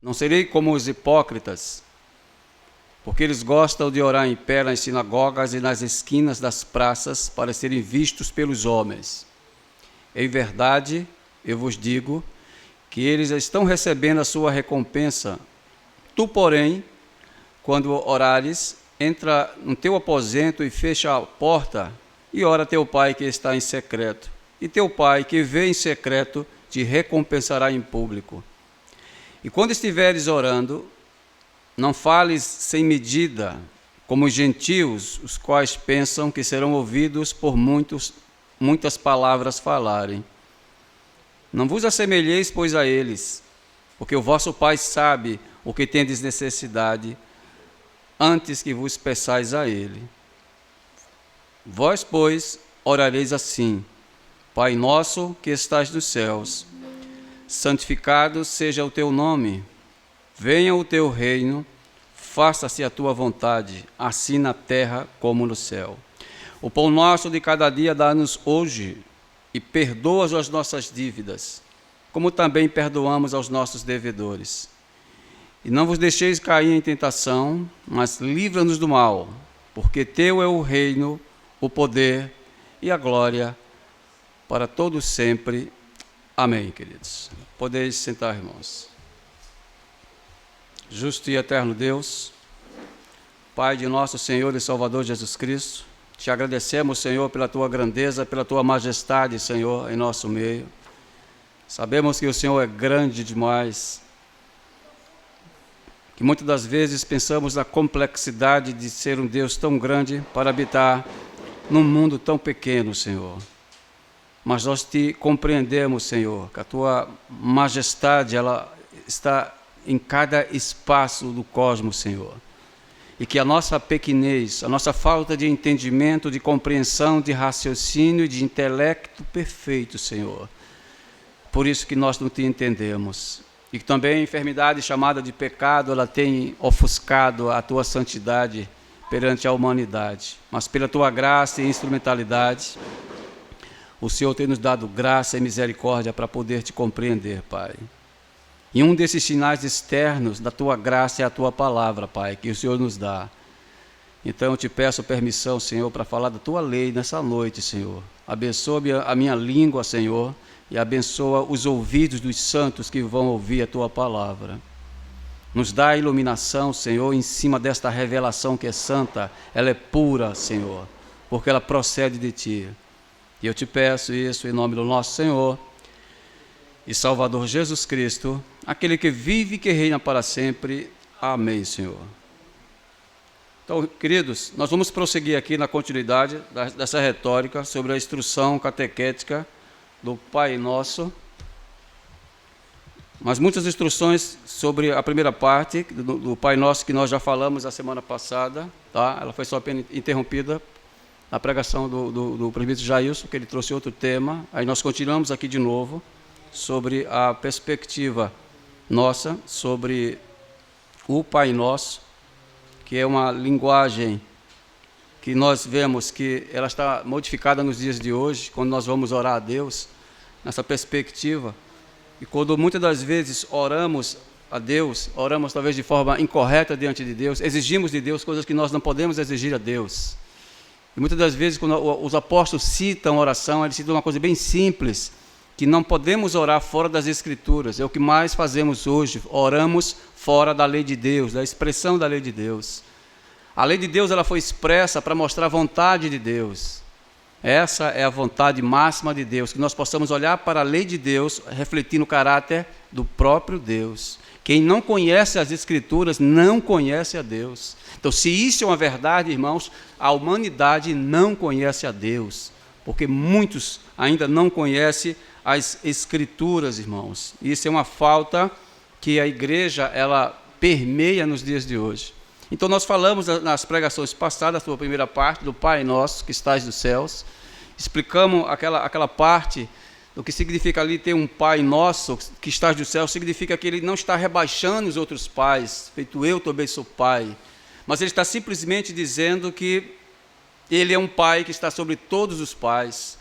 Não serei como os hipócritas, porque eles gostam de orar em pé nas sinagogas e nas esquinas das praças para serem vistos pelos homens. Em verdade, eu vos digo que eles estão recebendo a sua recompensa. Tu, porém, quando orares, entra no teu aposento e fecha a porta e ora a teu pai que está em secreto. E teu pai que vê em secreto te recompensará em público. E quando estiveres orando, não fales sem medida, como os gentios, os quais pensam que serão ouvidos por muitas palavras falarem. Não vos assemelheis, pois, a eles, porque o vosso Pai sabe o que tendes necessidade, antes que vos peçais a Ele. Vós, pois, orareis assim: Pai nosso que estás nos céus, santificado seja o teu nome, venha o teu reino, faça-se a tua vontade, assim na terra como no céu. O pão nosso de cada dia dá-nos hoje, e perdoa as nossas dívidas, como também perdoamos aos nossos devedores. E não vos deixeis cair em tentação, mas livra-nos do mal, porque teu é o reino, o poder e a glória para todos sempre. Amém, queridos. Podeis sentar, irmãos. Justo e eterno Deus, Pai de nosso Senhor e Salvador Jesus Cristo, te agradecemos, Senhor, pela tua grandeza, pela tua majestade, Senhor, em nosso meio. Sabemos que o Senhor é grande demais, que muitas das vezes pensamos na complexidade de ser um Deus tão grande para habitar num mundo tão pequeno, Senhor. Mas nós te compreendemos, Senhor, que a tua majestade ela está em cada espaço do cosmos, Senhor. E que a nossa pequenez, a nossa falta de entendimento, de compreensão, de raciocínio e de intelecto perfeito, Senhor. Por isso que nós não te entendemos. E que também a enfermidade chamada de pecado, ela tem ofuscado a tua santidade perante a humanidade. Mas pela tua graça e instrumentalidade, o Senhor tem nos dado graça e misericórdia para poder te compreender, Pai. E um desses sinais externos da tua graça é a tua palavra, Pai, que o Senhor nos dá. Então eu te peço permissão, Senhor, para falar da tua lei nessa noite, Senhor. Abençoa a minha língua, Senhor, e abençoa os ouvidos dos santos que vão ouvir a tua palavra. Nos dá a iluminação, Senhor, em cima desta revelação que é santa, ela é pura, Senhor, porque ela procede de ti. E eu te peço isso em nome do nosso Senhor e Salvador Jesus Cristo, aquele que vive e que reina para sempre. Amém, Senhor. Então, queridos, nós vamos prosseguir aqui na continuidade dessa retórica sobre a instrução catequética do Pai Nosso. Mas muitas instruções sobre a primeira parte do Pai Nosso que nós já falamos a semana passada, tá? Ela foi só apenas interrompida na pregação do presbítero Jailson, que ele trouxe outro tema. Aí nós continuamos aqui de novo sobre a perspectiva nossa, sobre o Pai Nosso, que é uma linguagem que nós vemos que ela está modificada nos dias de hoje, quando nós vamos orar a Deus, nessa perspectiva. E quando muitas das vezes oramos a Deus, oramos talvez de forma incorreta diante de Deus, exigimos de Deus coisas que nós não podemos exigir a Deus. E muitas das vezes, quando os apóstolos citam oração, eles citam uma coisa bem simples, que não podemos orar fora das Escrituras. É o que mais fazemos hoje, oramos fora da lei de Deus, da expressão da lei de Deus. A lei de Deus ela foi expressa para mostrar a vontade de Deus. Essa é a vontade máxima de Deus, que nós possamos olhar para a lei de Deus, refletindo o caráter do próprio Deus. Quem não conhece as Escrituras não conhece a Deus. Então, se isso é uma verdade, irmãos, a humanidade não conhece a Deus, porque muitos ainda não conhecem as Escrituras, irmãos. Isso é uma falta que a igreja ela permeia nos dias de hoje. Então nós falamos nas pregações passadas, a primeira parte do Pai Nosso que estás nos céus, explicamos aquela parte do que significa ali ter um Pai Nosso que estás nos céus, significa que ele não está rebaixando os outros pais, feito eu também sou pai, mas ele está simplesmente dizendo que ele é um Pai que está sobre todos os pais,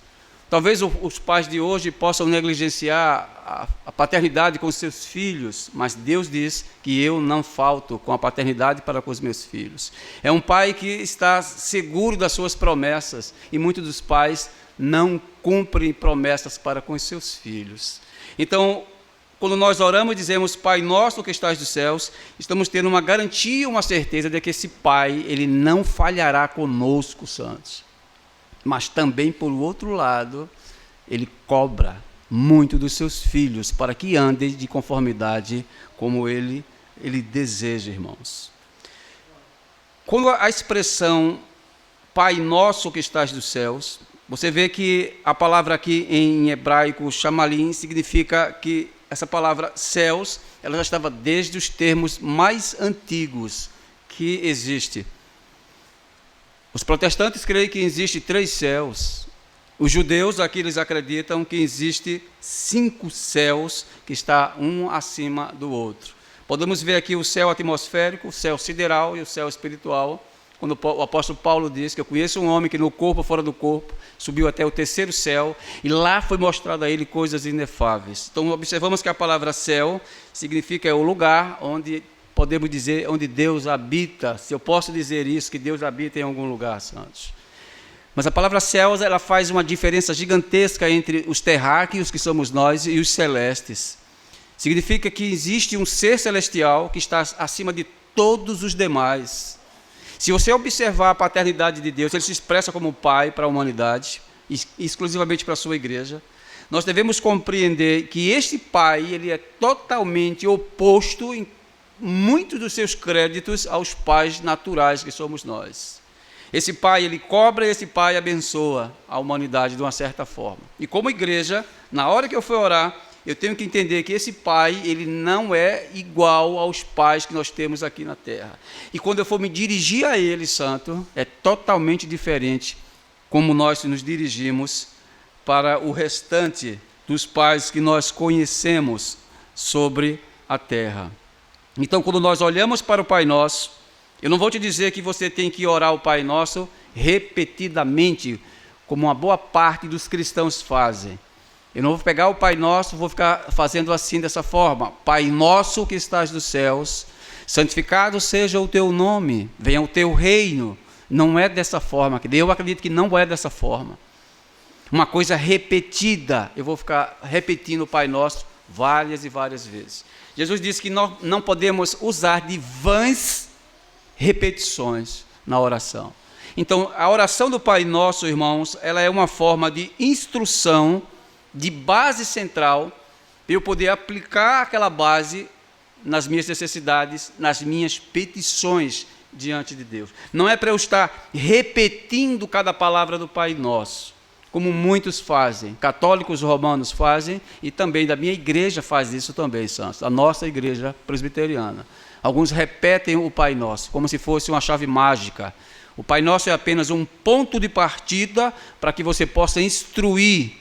Talvez os pais de hoje possam negligenciar a paternidade com seus filhos, mas Deus diz que eu não falto com a paternidade para com os meus filhos. É um pai que está seguro das suas promessas, e muitos dos pais não cumprem promessas para com os seus filhos. Então, quando nós oramos e dizemos, Pai nosso que estás nos céus, estamos tendo uma garantia, uma certeza de que esse Pai, ele não falhará conosco, santos. Mas também, por outro lado, ele cobra muito dos seus filhos para que andem de conformidade como ele deseja, irmãos. Quando a expressão Pai nosso que estás nos céus, você vê que a palavra aqui em hebraico, shamalim, significa que essa palavra céus, ela já estava desde os termos mais antigos que existe. Os protestantes creem que existe 3 céus. Os judeus, aqui eles acreditam que existe 5 céus, que está um acima do outro. Podemos ver aqui o céu atmosférico, o céu sideral e o céu espiritual. Quando o apóstolo Paulo diz que eu conheço um homem que no corpo ou fora do corpo subiu até o 3º céu e lá foi mostrado a ele coisas inefáveis. Então observamos que a palavra céu significa o lugar onde podemos dizer onde Deus habita. Se eu posso dizer isso, que Deus habita em algum lugar, santos. Mas a palavra céus, ela faz uma diferença gigantesca entre os terráqueos, que somos nós, e os celestes. Significa que existe um ser celestial que está acima de todos os demais. Se você observar a paternidade de Deus, ele se expressa como pai para a humanidade, exclusivamente para a sua igreja. Nós devemos compreender que este pai, ele é totalmente oposto em muitos dos seus créditos aos pais naturais que somos nós. Esse pai, ele cobra e esse pai abençoa a humanidade de uma certa forma. E como igreja, na hora que eu for orar, eu tenho que entender que esse pai, ele não é igual aos pais que nós temos aqui na terra. E quando eu for me dirigir a ele, santo, é totalmente diferente como nós nos dirigimos para o restante dos pais que nós conhecemos sobre a terra. Então, quando nós olhamos para o Pai Nosso, eu não vou te dizer que você tem que orar o Pai Nosso repetidamente, como uma boa parte dos cristãos fazem. Eu não vou pegar o Pai Nosso, vou ficar fazendo assim, dessa forma. Pai Nosso que estás nos céus, santificado seja o teu nome, venha o teu reino. Não é dessa forma, eu acredito que não é dessa forma. Uma coisa repetida, eu vou ficar repetindo o Pai Nosso várias e várias vezes. Jesus disse que nós não podemos usar de vãs repetições na oração. Então, a oração do Pai Nosso, irmãos, ela é uma forma de instrução, de base central, para eu poder aplicar aquela base nas minhas necessidades, nas minhas petições diante de Deus. Não é para eu estar repetindo cada palavra do Pai Nosso, como muitos fazem, católicos romanos fazem, e também da minha igreja faz isso também, santos, a nossa igreja presbiteriana. Alguns repetem o Pai Nosso, como se fosse uma chave mágica. O Pai Nosso é apenas um ponto de partida para que você possa instruir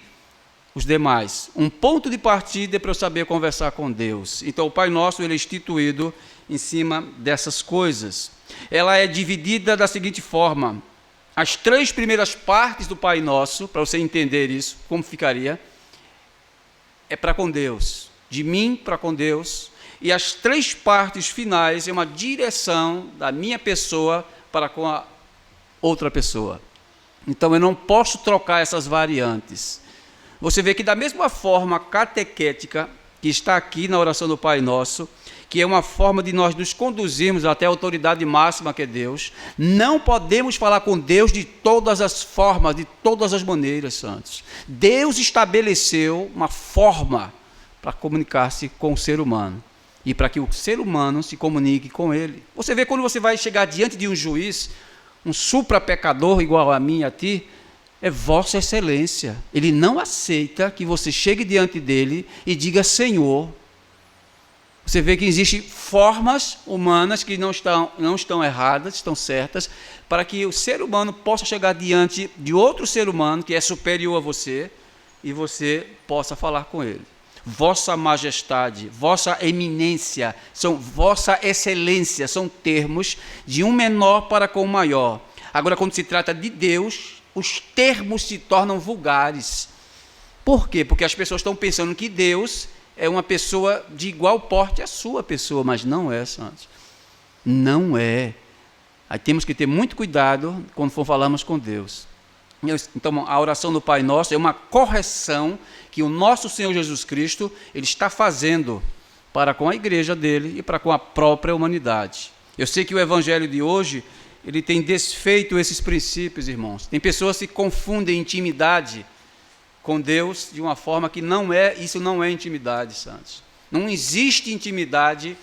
os demais. Um ponto de partida para eu saber conversar com Deus. Então, o Pai Nosso, ele é instituído em cima dessas coisas. Ela é dividida da seguinte forma: as 3 primeiras partes do Pai Nosso, para você entender isso, como ficaria, é para com Deus, de mim para com Deus, e as 3 partes finais é uma direção da minha pessoa para com a outra pessoa. Então, eu não posso trocar essas variantes. Você vê que da mesma forma catequética que está aqui na oração do Pai Nosso, que é uma forma de nós nos conduzirmos até a autoridade máxima que é Deus, não podemos falar com Deus de todas as formas, de todas as maneiras, santos. Deus estabeleceu uma forma para comunicar-se com o ser humano e para que o ser humano se comunique com ele. Você vê quando você vai chegar diante de um juiz, um supra-pecador igual a mim e a ti, é Vossa Excelência. Ele não aceita que você chegue diante dele e diga Senhor. Você vê que existem formas humanas que não estão erradas, estão certas, para que o ser humano possa chegar diante de outro ser humano que é superior a você e você possa falar com ele. Vossa Majestade, Vossa Eminência, Vossa Excelência, são termos de um menor para com o maior. Agora, quando se trata de Deus, os termos se tornam vulgares. Por quê? Porque as pessoas estão pensando que Deus é uma pessoa de igual porte à sua pessoa, mas não é, santos. Não é. Aí temos que ter muito cuidado quando for falarmos com Deus. Então, a oração do Pai Nosso é uma correção que o nosso Senhor Jesus Cristo ele está fazendo para com a igreja dele e para com a própria humanidade. Eu sei que o evangelho de hoje ele tem desfeito esses princípios, irmãos. Tem pessoas que confundem intimidade com Deus de uma forma que isso não é intimidade, santos. Não existe intimidade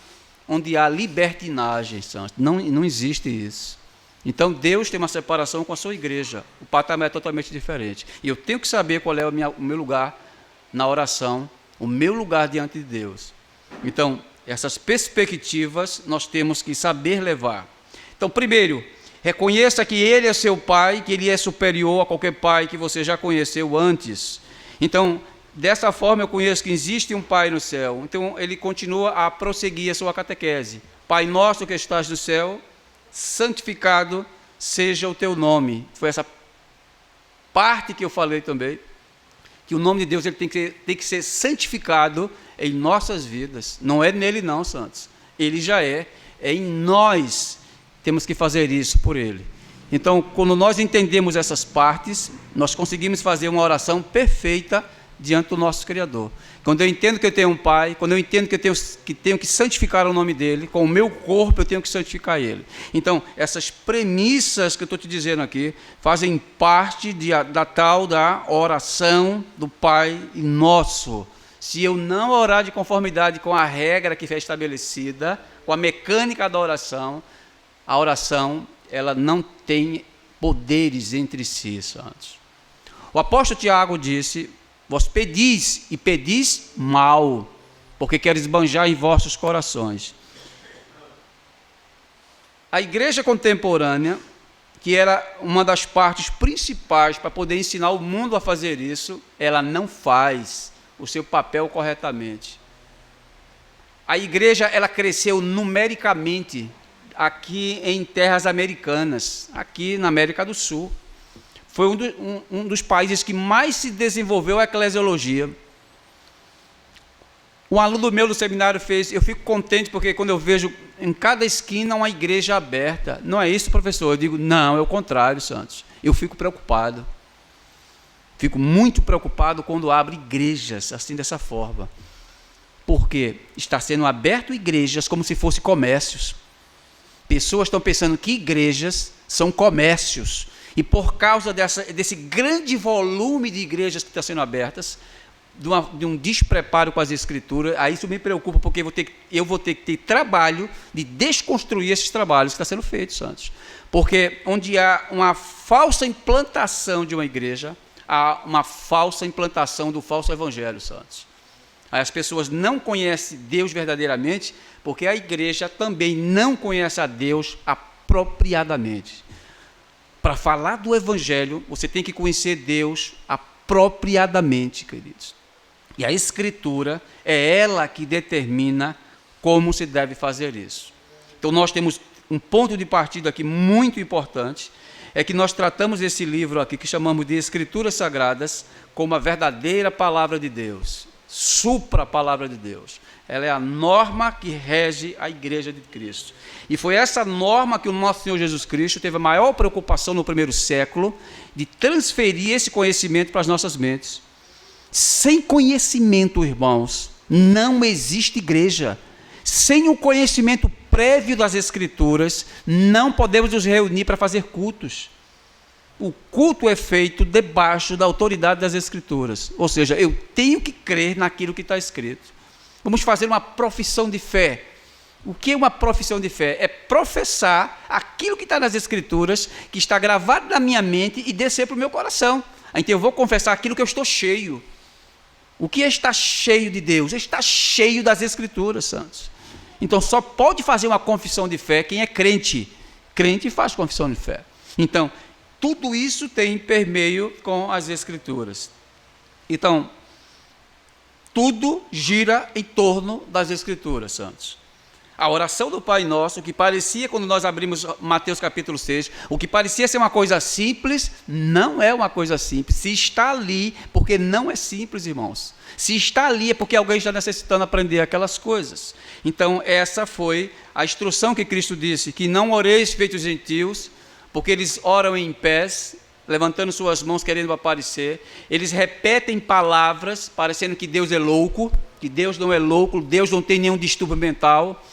onde há libertinagem, santos. Não existe isso. Então Deus tem uma separação com a sua igreja. O patamar é totalmente diferente. E eu tenho que saber qual é o meu lugar na oração, o meu lugar diante de Deus. Então, essas perspectivas nós temos que saber levar. Então, primeiro, reconheça que Ele é seu Pai, que Ele é superior a qualquer Pai que você já conheceu antes. Então, dessa forma eu conheço que existe um Pai no céu. Então, ele continua a prosseguir a sua catequese. Pai nosso que estás no céu, santificado seja o teu nome. Foi essa parte que eu falei também, que o nome de Deus ele tem que ser santificado em nossas vidas. Não é nele não, santos. Ele já é em nós. Temos que fazer isso por ele. Então, quando nós entendemos essas partes, nós conseguimos fazer uma oração perfeita diante do nosso Criador. Quando eu entendo que eu tenho um Pai, quando eu entendo que eu tenho que santificar o nome dele, com o meu corpo eu tenho que santificar ele. Então, essas premissas que eu estou te dizendo aqui, fazem parte da oração do Pai Nosso. Se eu não orar de conformidade com a regra que foi estabelecida, com a mecânica da oração, a oração ela não tem poderes entre si, santos. O apóstolo Tiago disse: vós pedis, e pedis mal, porque queres esbanjar em vossos corações. A igreja contemporânea, que era uma das partes principais para poder ensinar o mundo a fazer isso, ela não faz o seu papel corretamente. A igreja ela cresceu numericamente aqui em terras americanas, aqui na América do Sul. Foi um dos países que mais se desenvolveu a eclesiologia. Um aluno meu do seminário fez, eu fico contente porque quando eu vejo em cada esquina uma igreja aberta. Não é isso, professor? Eu digo, não, é o contrário, Santos. Eu fico preocupado. Fico muito preocupado quando abro igrejas assim dessa forma. Porque está sendo aberto igrejas como se fossem comércios. Pessoas estão pensando que igrejas são comércios. E por causa desse grande volume de igrejas que estão sendo abertas, de um despreparo com as escrituras, aí isso me preocupa, porque eu vou ter que ter trabalho de desconstruir esses trabalhos que estão sendo feitos, Santos. Porque onde há uma falsa implantação de uma igreja, há uma falsa implantação do falso evangelho, Santos. Aí as pessoas não conhecem Deus verdadeiramente, porque a igreja também não conhece a Deus apropriadamente. Para falar do evangelho, você tem que conhecer Deus apropriadamente, queridos. E a escritura é ela que determina como se deve fazer isso. Então nós temos um ponto de partida aqui muito importante, é que nós tratamos esse livro aqui, que chamamos de Escrituras Sagradas, como a verdadeira palavra de Deus, supra a palavra de Deus. Ela é a norma que rege a igreja de Cristo. E foi essa norma que o nosso Senhor Jesus Cristo teve a maior preocupação no primeiro século, de transferir esse conhecimento para as nossas mentes. Sem conhecimento, irmãos, não existe igreja. Sem o conhecimento prévio das Escrituras, não podemos nos reunir para fazer cultos. O culto é feito debaixo da autoridade das Escrituras. Ou seja, eu tenho que crer naquilo que está escrito. Vamos fazer uma profissão de fé. O que é uma profissão de fé? É professar aquilo que está nas Escrituras, que está gravado na minha mente e descer para o meu coração. Então eu vou confessar aquilo que eu estou cheio. O que está cheio de Deus? Está cheio das Escrituras, santos. Então só pode fazer uma confissão de fé quem é crente. Crente faz confissão de fé. Então, tudo isso tem permeio com as Escrituras. Então, tudo gira em torno das Escrituras, santos. A oração do Pai Nosso, o que parecia, quando nós abrimos Mateus capítulo 6, o que parecia ser uma coisa simples, não é uma coisa simples. Se está ali, porque não é simples, irmãos. Se está ali, é porque alguém está necessitando aprender aquelas coisas. Então, essa foi a instrução que Cristo disse, que não oreis feito os gentios, porque eles oram em pés, levantando suas mãos, querendo aparecer. Eles repetem palavras, parecendo que Deus é louco, que Deus não é louco, Deus não tem nenhum distúrbio mental,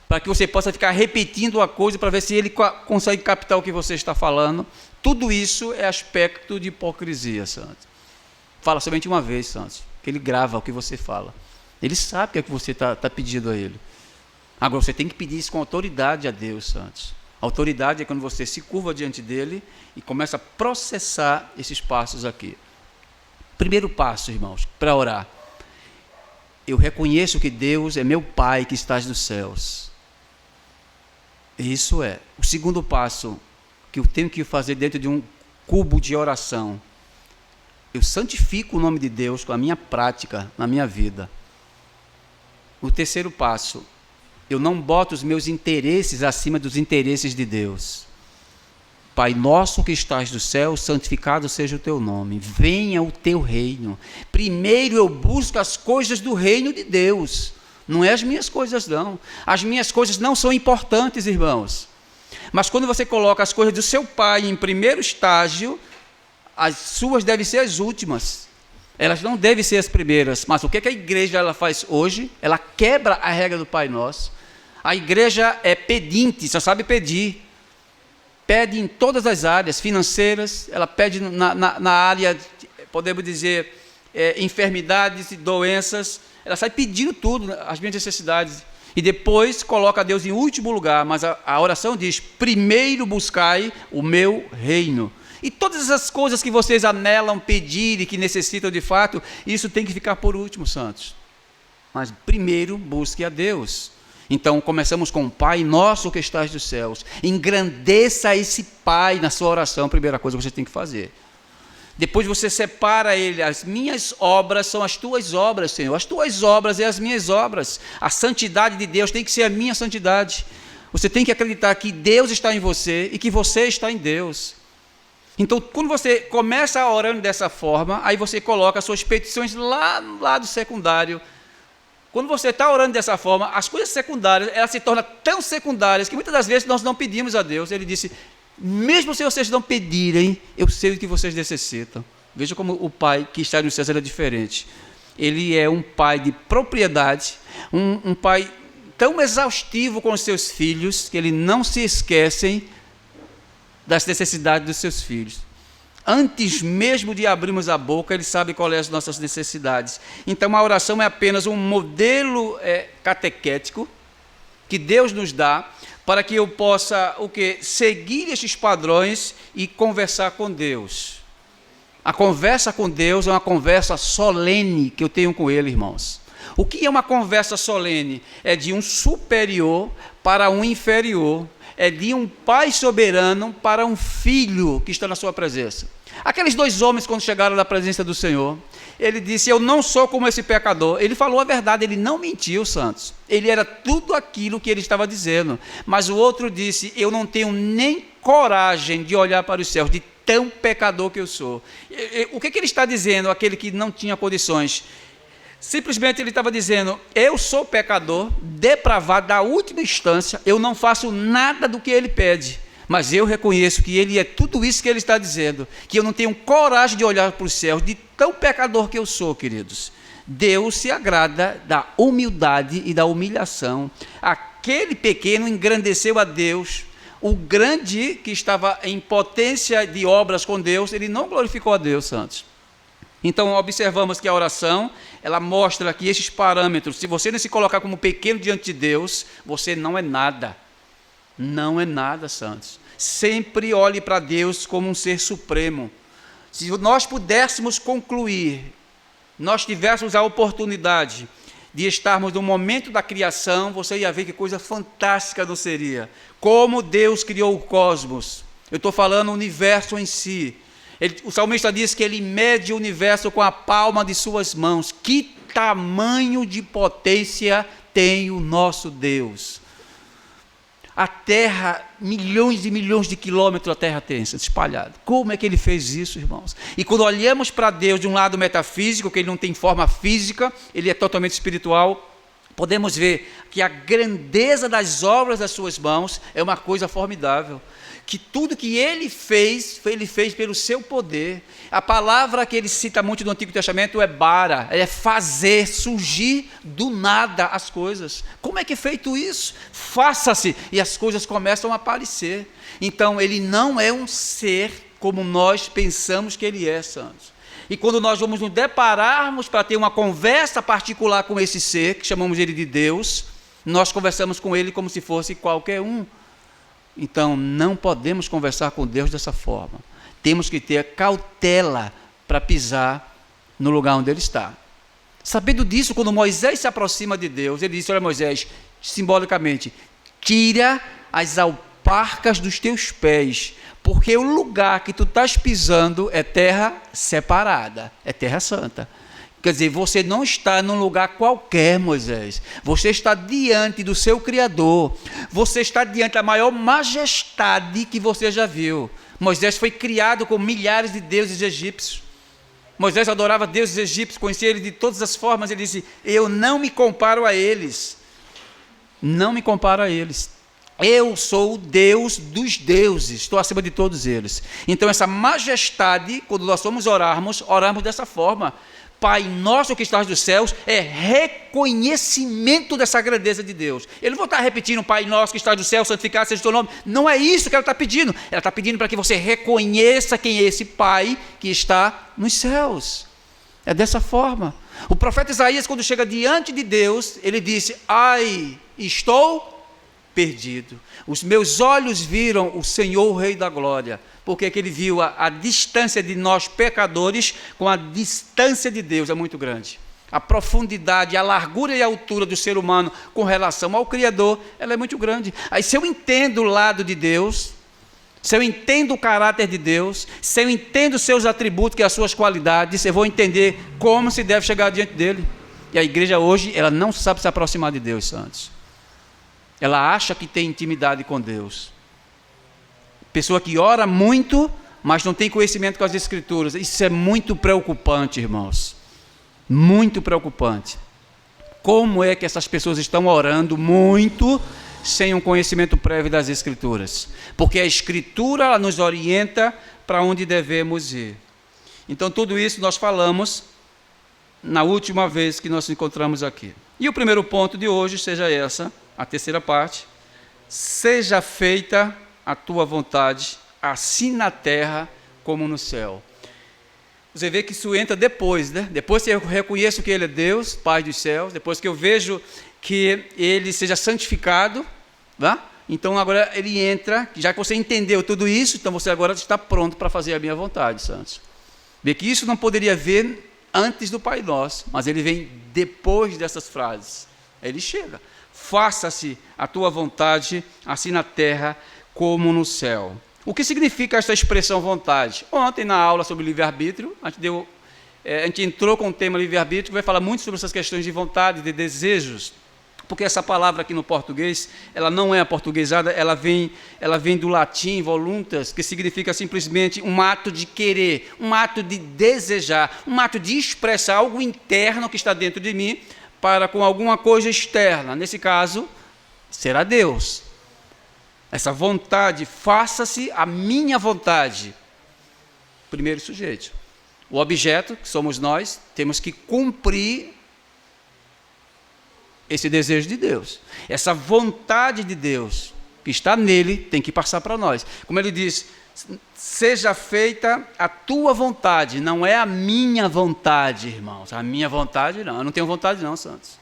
para que você possa ficar repetindo a coisa para ver se ele consegue captar o que você está falando. Tudo isso é aspecto de hipocrisia, Santos. Fala somente uma vez, Santos, que ele grava o que você fala. Ele sabe o que é que você está pedindo a ele. Agora, você tem que pedir isso com autoridade a Deus, Santos. Autoridade é quando você se curva diante dele e começa a processar esses passos aqui. Primeiro passo, irmãos, para orar. Eu reconheço que Deus é meu Pai que estás nos céus. Isso é. O segundo passo que eu tenho que fazer dentro de um cubo de oração. Eu santifico o nome de Deus com a minha prática na minha vida. O terceiro passo, eu não boto os meus interesses acima dos interesses de Deus. Pai nosso que estás no céu, santificado seja o teu nome. Venha o teu reino. Primeiro eu busco as coisas do reino de Deus. Não é as minhas coisas, não. As minhas coisas não são importantes, irmãos. Mas quando você coloca as coisas do seu Pai em primeiro estágio, as suas devem ser as últimas. Elas não devem ser as primeiras. Mas o que a igreja ela faz hoje? Ela quebra a regra do Pai Nosso. A igreja é pedinte, só sabe pedir. Pede em todas as áreas financeiras, ela pede na área, podemos dizer, enfermidades e doenças. Ela sai pedindo tudo, as minhas necessidades. E depois coloca Deus em último lugar. Mas a oração diz, primeiro buscai o meu reino. E todas essas coisas que vocês anelam pedir e que necessitam de fato, isso tem que ficar por último, santos. Mas primeiro busque a Deus. Então começamos com Pai nosso que estás nos céus. Engrandeça esse Pai na sua oração, primeira coisa que você tem que fazer. Depois você separa ele, as minhas obras são as tuas obras, Senhor. As tuas obras é as minhas obras. A santidade de Deus tem que ser a minha santidade. Você tem que acreditar que Deus está em você e que você está em Deus. Então, quando você começa orando dessa forma, aí você coloca as suas petições lá no lado secundário. Quando você está orando dessa forma, as coisas secundárias, elas se tornam tão secundárias que muitas das vezes nós não pedimos a Deus. Ele disse, mesmo se vocês não pedirem, eu sei o que vocês necessitam. Veja como o Pai que está no céu é diferente. Ele é um Pai de propriedade, um Pai tão exaustivo com os seus filhos, que ele não se esquecem das necessidades dos seus filhos. Antes mesmo de abrirmos a boca, ele sabe quais são as nossas necessidades. Então a oração é apenas um modelo catequético que Deus nos dá para que eu possa seguir estes padrões e conversar com Deus. A conversa com Deus é uma conversa solene que eu tenho com Ele, irmãos. O que é uma conversa solene? É de um superior para um inferior. É de um pai soberano para um filho que está na sua presença. Aqueles dois homens, quando chegaram na presença do Senhor, ele disse, eu não sou como esse pecador. Ele falou a verdade, ele não mentiu, santos. Ele era tudo aquilo que ele estava dizendo. Mas o outro disse, eu não tenho nem coragem de olhar para os céus, de tão pecador que eu sou. O que ele está dizendo, aquele que não tinha condições? Simplesmente ele estava dizendo, eu sou pecador, depravado da última instância, eu não faço nada do que ele pede, mas eu reconheço que ele é tudo isso que ele está dizendo, que eu não tenho coragem de olhar para os céus, de tão pecador que eu sou, queridos. Deus se agrada da humildade e da humilhação. Aquele pequeno engrandeceu a Deus, o grande que estava em potência de obras com Deus, ele não glorificou a Deus, santos. Então observamos que a oração, ela mostra que esses parâmetros, se você não se colocar como pequeno diante de Deus, você não é nada. Não é nada, santos. Sempre olhe para Deus como um ser supremo. Se nós pudéssemos concluir, nós tivéssemos a oportunidade de estarmos no momento da criação, você ia ver que coisa fantástica não seria. Como Deus criou o cosmos. Eu estou falando o universo em si. O salmista diz que ele mede o universo com a palma de suas mãos. Que tamanho de potência tem o nosso Deus. A terra, milhões e milhões de quilômetros a terra tem espalhado. Como é que ele fez isso, irmãos? E quando olhamos para Deus de um lado metafísico, que ele não tem forma física, ele é totalmente espiritual, podemos ver que a grandeza das obras das suas mãos é uma coisa formidável. Que tudo que ele fez pelo seu poder. A palavra que ele cita muito no Antigo Testamento é bara, é fazer surgir do nada as coisas. Como é que é feito isso? Faça-se, e as coisas começam a aparecer. Então, ele não é um ser como nós pensamos que ele é, santos. E quando nós vamos nos depararmos para ter uma conversa particular com esse ser, que chamamos ele de Deus, nós conversamos com ele como se fosse qualquer um. Então, não podemos conversar com Deus dessa forma. Temos que ter cautela para pisar no lugar onde ele está. Sabendo disso, quando Moisés se aproxima de Deus, ele disse: olha, Moisés, simbolicamente, tira as alparcas dos teus pés, porque o lugar que tu estás pisando é terra separada, é terra santa. Quer dizer, você não está num lugar qualquer, Moisés. Você está diante do seu Criador. Você está diante da maior majestade que você já viu. Moisés foi criado com milhares de deuses egípcios. Moisés adorava deuses egípcios, conhecia eles de todas as formas. Ele disse: eu não me comparo a eles. Não me comparo a eles. Eu sou o Deus dos deuses, estou acima de todos eles. Então, essa majestade, quando nós vamos orarmos dessa forma. Pai nosso que estás nos céus, é reconhecimento dessa grandeza de Deus. Ele não vai estar repetindo: Pai nosso que estás nos céus, santificado seja o teu nome. Não é isso que ela está pedindo. Ela está pedindo para que você reconheça quem é esse Pai que está nos céus. É dessa forma. O profeta Isaías, quando chega diante de Deus, ele disse: ai, estou perdido. Os meus olhos viram o Senhor, o Rei da Glória. Porque que ele viu a distância de nós pecadores com a distância de Deus é muito grande. A profundidade, a largura e a altura do ser humano com relação ao Criador, ela é muito grande. Aí, se eu entendo o lado de Deus, se eu entendo o caráter de Deus, se eu entendo os seus atributos, que são as suas qualidades, eu vou entender como se deve chegar diante dele. E a igreja hoje, ela não sabe se aproximar de Deus, santos. Ela acha que tem intimidade com Deus. Pessoa que ora muito, mas não tem conhecimento com as Escrituras. Isso é muito preocupante, irmãos. Muito preocupante. Como é que essas pessoas estão orando muito sem um conhecimento prévio das Escrituras? Porque a Escritura ela nos orienta para onde devemos ir. Então, tudo isso nós falamos na última vez que nós nos encontramos aqui. E o primeiro ponto de hoje seja essa, a terceira parte: seja feita a tua vontade, assim na terra como no céu. Você vê que isso entra depois, né? Depois que eu reconheço que Ele é Deus, Pai dos céus, depois que eu vejo que Ele seja santificado, né? Então agora Ele entra, já que você entendeu tudo isso, então você agora está pronto para fazer a minha vontade, santos. Vê que isso não poderia vir antes do Pai Nosso, mas Ele vem depois dessas frases. Ele chega: faça-se a tua vontade, assim na terra como no céu. O que significa essa expressão vontade? Ontem, na aula sobre livre-arbítrio, a gente entrou com o tema livre-arbítrio, que vai falar muito sobre essas questões de vontade, de desejos, porque essa palavra aqui no português, ela não é aportuguesada, ela vem do latim, voluntas, que significa simplesmente um ato de querer, um ato de desejar, um ato de expressar algo interno que está dentro de mim para com alguma coisa externa. Nesse caso, será Deus. Essa vontade, faça-se a minha vontade. Primeiro sujeito. O objeto, que somos nós, temos que cumprir esse desejo de Deus. Essa vontade de Deus, que está nele, tem que passar para nós. Como ele diz: seja feita a tua vontade, não é a minha vontade, irmãos. A minha vontade não, eu não tenho vontade não, santos.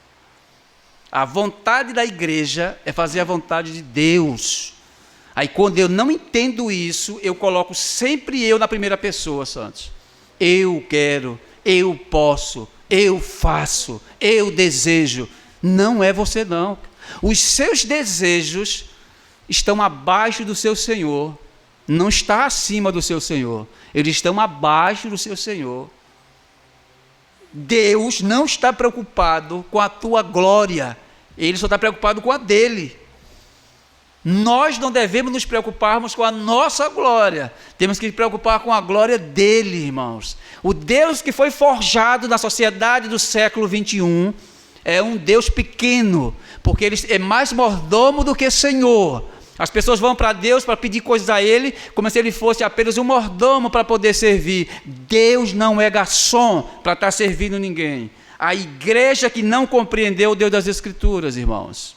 A vontade da igreja é fazer a vontade de Deus. Aí quando eu não entendo isso, eu coloco sempre eu na primeira pessoa, santos. Eu quero, eu posso, eu faço, eu desejo. Não é você não. Os seus desejos estão abaixo do seu Senhor. Não está acima do seu Senhor. Eles estão abaixo do seu Senhor. Deus não está preocupado com a tua glória. Ele só está preocupado com a dele. Nós não devemos nos preocuparmos com a nossa glória, temos que nos preocupar com a glória dele, irmãos. O Deus que foi forjado na sociedade do século 21 é um Deus pequeno, porque ele é mais mordomo do que Senhor. As pessoas vão para Deus para pedir coisas a Ele, como se Ele fosse apenas um mordomo para poder servir. Deus não é garçom para estar servindo ninguém. A igreja que não compreendeu o Deus das Escrituras, irmãos.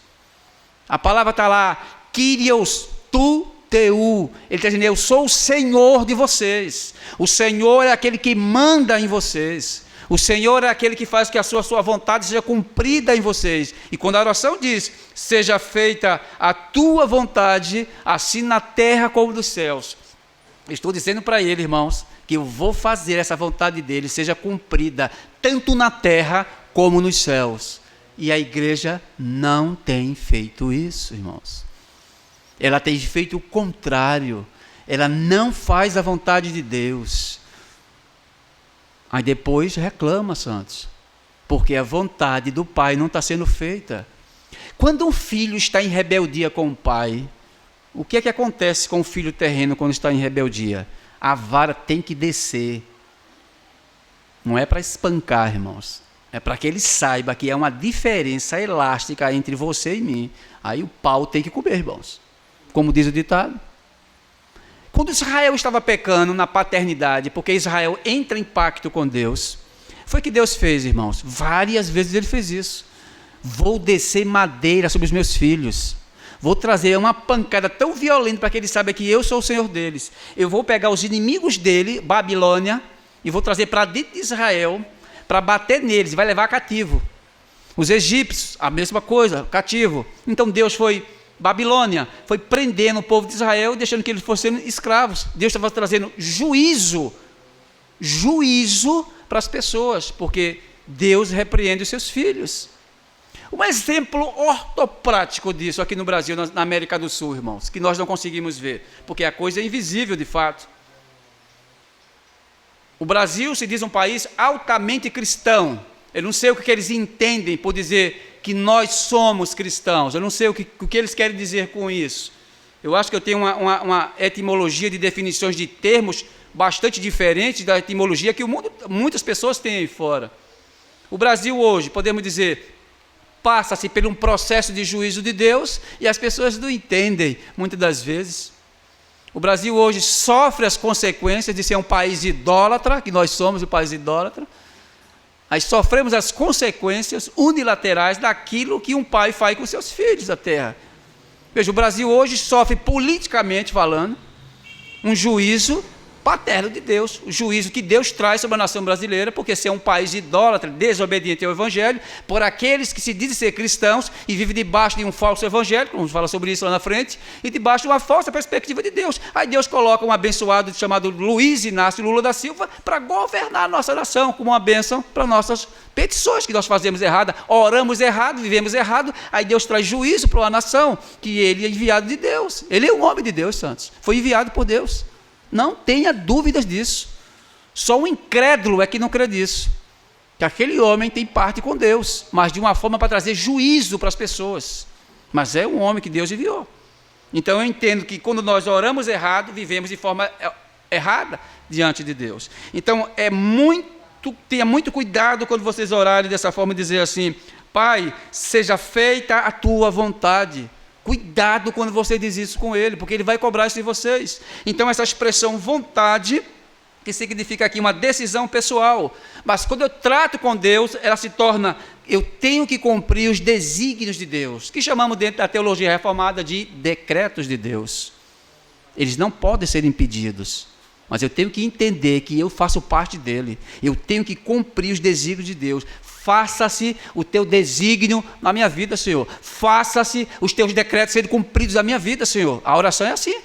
A palavra está lá, Kyrios tu teu. Ele está dizendo, eu sou o Senhor de vocês. O Senhor é aquele que manda em vocês. O Senhor é aquele que faz que a sua vontade seja cumprida em vocês. E quando a oração diz, seja feita a tua vontade, assim na terra como nos céus. Estou dizendo para ele, irmãos, que eu vou fazer essa vontade dele seja cumprida, tanto na terra como nos céus. E a igreja não tem feito isso, irmãos. Ela tem feito o contrário. Ela não faz a vontade de Deus. Aí depois reclama, santos, porque a vontade do pai não está sendo feita. Quando um filho está em rebeldia com o pai, o que é que acontece com o filho terreno quando está em rebeldia? A vara tem que descer. Não é para espancar, irmãos. É para que ele saiba que há uma diferença elástica entre você e mim. Aí o pau tem que comer, irmãos. Como diz o ditado. Quando Israel estava pecando na paternidade, porque Israel entra em pacto com Deus, foi que Deus fez, irmãos. Várias vezes ele fez isso. Vou descer madeira sobre os meus filhos. Vou trazer uma pancada tão violenta para que eles saibam que eu sou o Senhor deles. Eu vou pegar os inimigos dele, Babilônia, e vou trazer para dentro de Israel, para bater neles, e vai levar cativo. Os egípcios, a mesma coisa, cativo. Então Deus foi... Babilônia foi prendendo o povo de Israel, deixando que eles fossem escravos. Deus estava trazendo juízo para as pessoas, porque Deus repreende os seus filhos. Um exemplo ortoprático disso aqui no Brasil, na América do Sul, irmãos, que nós não conseguimos ver, porque a coisa é invisível de fato. O Brasil se diz um país altamente cristão. Eu não sei o que eles entendem por dizer que nós somos cristãos. Eu não sei o que eles querem dizer com isso. Eu acho que eu tenho uma etimologia de definições de termos bastante diferente da etimologia que muitas pessoas têm aí fora. O Brasil hoje, podemos dizer, passa-se por um processo de juízo de Deus e as pessoas não entendem, muitas das vezes. O Brasil hoje sofre as consequências de ser um país idólatra, que nós somos o país idólatra. Aí sofremos as consequências unilaterais daquilo que um pai faz com seus filhos da terra. Veja, o Brasil hoje sofre, politicamente falando, um juízo paterno de Deus, o juízo que Deus traz sobre a nação brasileira, porque ser um país idólatra, desobediente ao Evangelho, por aqueles que se dizem ser cristãos e vivem debaixo de um falso Evangelho, vamos falar sobre isso lá na frente, e debaixo de uma falsa perspectiva de Deus. Aí Deus coloca um abençoado chamado Luiz Inácio Lula da Silva para governar a nossa nação, como uma bênção para nossas petições que nós fazemos errada, oramos errado, vivemos errado, aí Deus traz juízo para uma nação, que ele é enviado de Deus, ele é um homem de Deus, santos, foi enviado por Deus. Não tenha dúvidas disso. Só um incrédulo é que não crê nisso. Que aquele homem tem parte com Deus, mas de uma forma para trazer juízo para as pessoas. Mas é um homem que Deus enviou. Então eu entendo que quando nós oramos errado, vivemos de forma errada diante de Deus. Então tenha muito cuidado quando vocês orarem dessa forma e dizer assim: Pai, seja feita a tua vontade. Cuidado quando você diz isso com ele, porque ele vai cobrar isso de vocês. Então essa expressão vontade, que significa aqui uma decisão pessoal, mas quando eu trato com Deus, ela se torna, eu tenho que cumprir os desígnios de Deus, que chamamos dentro da teologia reformada de decretos de Deus. Eles não podem ser impedidos, mas eu tenho que entender que eu faço parte dele, eu tenho que cumprir os desígnios de Deus. Faça-se o teu desígnio na minha vida, Senhor. Faça-se os teus decretos serem cumpridos na minha vida, Senhor. A oração é assim.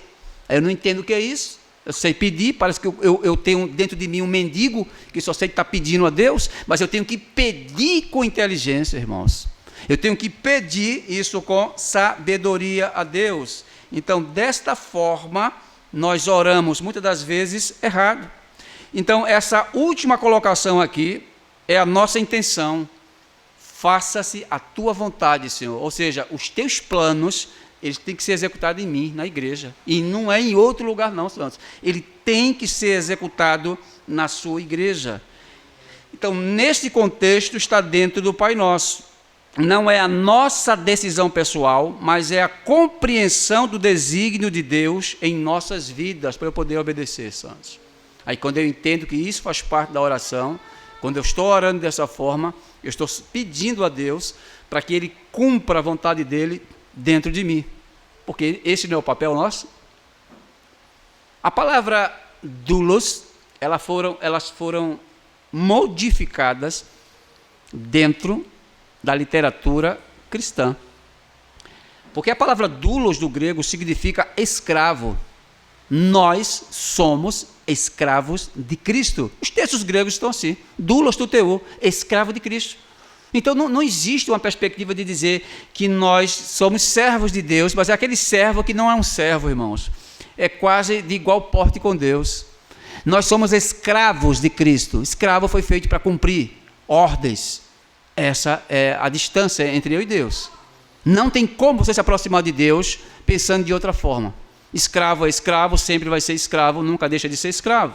Eu não entendo o que é isso. Eu sei pedir, parece que eu tenho dentro de mim um mendigo que só sei estar pedindo a Deus, mas eu tenho que pedir com inteligência, irmãos. Eu tenho que pedir isso com sabedoria a Deus. Então, desta forma, nós oramos muitas das vezes errado. Então, essa última colocação aqui é a nossa intenção. faça-se a tua vontade, Senhor. Ou seja, os teus planos, eles têm que ser executados em mim, na igreja. E não é em outro lugar não, santos. Ele tem que ser executado na sua igreja. Então, neste contexto, está dentro do Pai Nosso. Não é a nossa decisão pessoal, mas é a compreensão do desígnio de Deus em nossas vidas, para eu poder obedecer, santos. Aí, quando eu entendo que isso faz parte da oração, quando eu estou orando dessa forma, eu estou pedindo a Deus para que Ele cumpra a vontade dEle dentro de mim. Porque esse não é o papel nosso. A palavra doulos, elas foram modificadas dentro da literatura cristã. Porque a palavra doulos do grego significa escravo. Nós somos escravos de Cristo. Os textos gregos estão assim: doulos tu teu, escravo de Cristo. Então não existe uma perspectiva de dizer que nós somos servos de Deus, mas é aquele servo que não é um servo, irmãos. É quase de igual porte com Deus. Nós somos escravos de Cristo. Escravo foi feito para cumprir ordens. Essa é a distância entre eu e Deus. Não tem como você se aproximar de Deus pensando de outra forma. Escravo é escravo, sempre vai ser escravo, nunca deixa de ser escravo.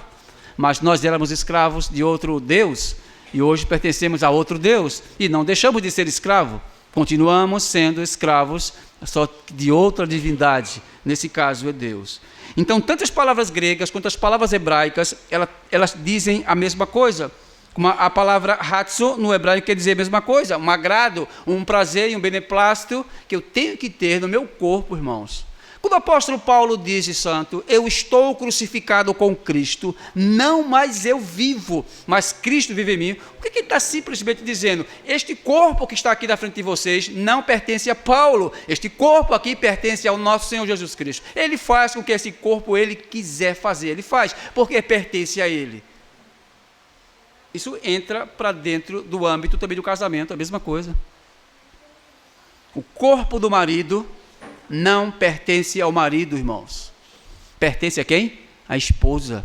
Mas nós éramos escravos de outro Deus, e hoje pertencemos a outro Deus, e não deixamos de ser escravo. Continuamos sendo escravos, só de outra divindade, nesse caso é Deus. Então, tanto as palavras gregas quanto as palavras hebraicas, elas dizem a mesma coisa. A palavra hatso no hebraico quer dizer a mesma coisa, um agrado, um prazer e um beneplácito que eu tenho que ter no meu corpo, irmãos. Quando o apóstolo Paulo diz, santo, eu estou crucificado com Cristo, não mais eu vivo, mas Cristo vive em mim. O que ele está simplesmente dizendo? Este corpo que está aqui na frente de vocês não pertence a Paulo, este corpo aqui pertence ao nosso Senhor Jesus Cristo. Ele faz com que esse corpo ele quiser fazer, ele faz, porque pertence a ele. Isso entra para dentro do âmbito também do casamento, a mesma coisa. O corpo do marido não pertence ao marido, irmãos. Pertence a quem? A esposa.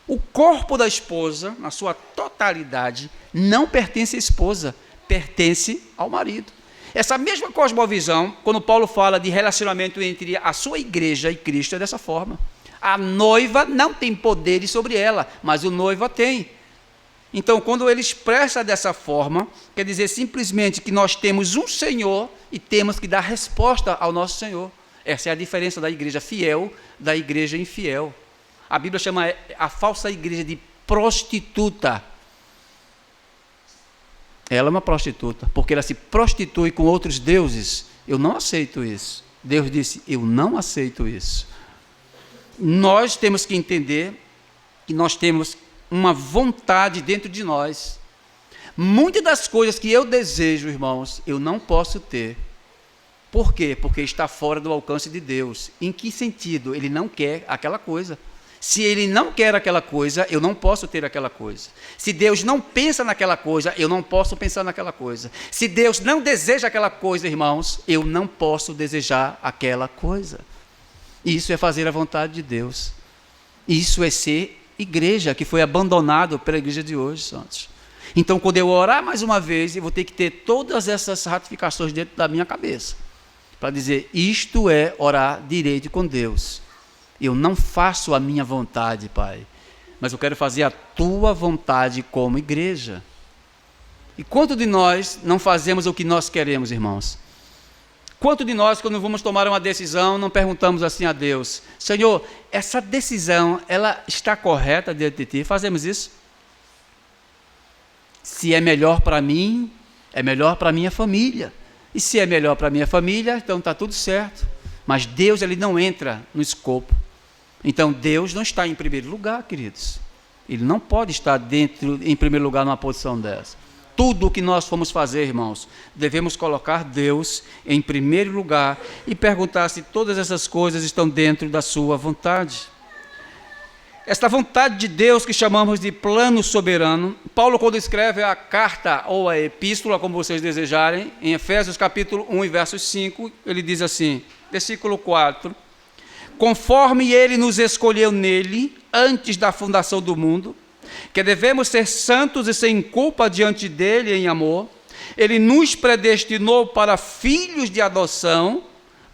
O corpo da esposa, na sua totalidade, não pertence à esposa, pertence ao marido. Essa mesma cosmovisão, quando Paulo fala de relacionamento entre a sua igreja e Cristo, é dessa forma. A noiva não tem poderes sobre ela, mas o noivo tem. Então, quando ele expressa dessa forma, quer dizer simplesmente que nós temos um Senhor e temos que dar resposta ao nosso Senhor. Essa é a diferença da igreja fiel da igreja infiel. A Bíblia chama a falsa igreja de prostituta. Ela é uma prostituta, porque ela se prostitui com outros deuses. Eu não aceito isso. Deus disse, eu não aceito isso. Nós temos que entender que nós temos uma vontade dentro de nós. Muitas das coisas que eu desejo, irmãos, eu não posso ter. Por quê? Porque está fora do alcance de Deus. Em que sentido? Ele não quer aquela coisa. Se Ele não quer aquela coisa, eu não posso ter aquela coisa. Se Deus não pensa naquela coisa, eu não posso pensar naquela coisa. Se Deus não deseja aquela coisa, irmãos, eu não posso desejar aquela coisa. Isso é fazer a vontade de Deus. Isso é ser igreja, que foi abandonado pela igreja de hoje, santos. Então, quando eu orar mais uma vez, eu vou ter que ter todas essas ratificações dentro da minha cabeça, para dizer, isto é orar direito com Deus. Eu não faço a minha vontade, Pai, mas eu quero fazer a tua vontade como igreja. E quanto de nós não fazemos o que nós queremos, irmãos? Quanto de nós, quando vamos tomar uma decisão, não perguntamos assim a Deus, Senhor, essa decisão, ela está correta diante de Ti? Fazemos isso? Se é melhor para mim, é melhor para a minha família. E se é melhor para a minha família, então está tudo certo. Mas Deus, Ele não entra no escopo. Então, Deus não está em primeiro lugar, queridos. Ele não pode estar em primeiro lugar numa posição dessa. Tudo o que nós formos fazer, irmãos, devemos colocar Deus em primeiro lugar e perguntar se todas essas coisas estão dentro da sua vontade. Esta vontade de Deus que chamamos de plano soberano, Paulo, quando escreve a carta ou a epístola, como vocês desejarem, em Efésios capítulo 1 e versos 5, ele diz assim, versículo 4, conforme ele nos escolheu nele, antes da fundação do mundo, que devemos ser santos e sem culpa diante dele em amor, Ele nos predestinou para filhos de adoção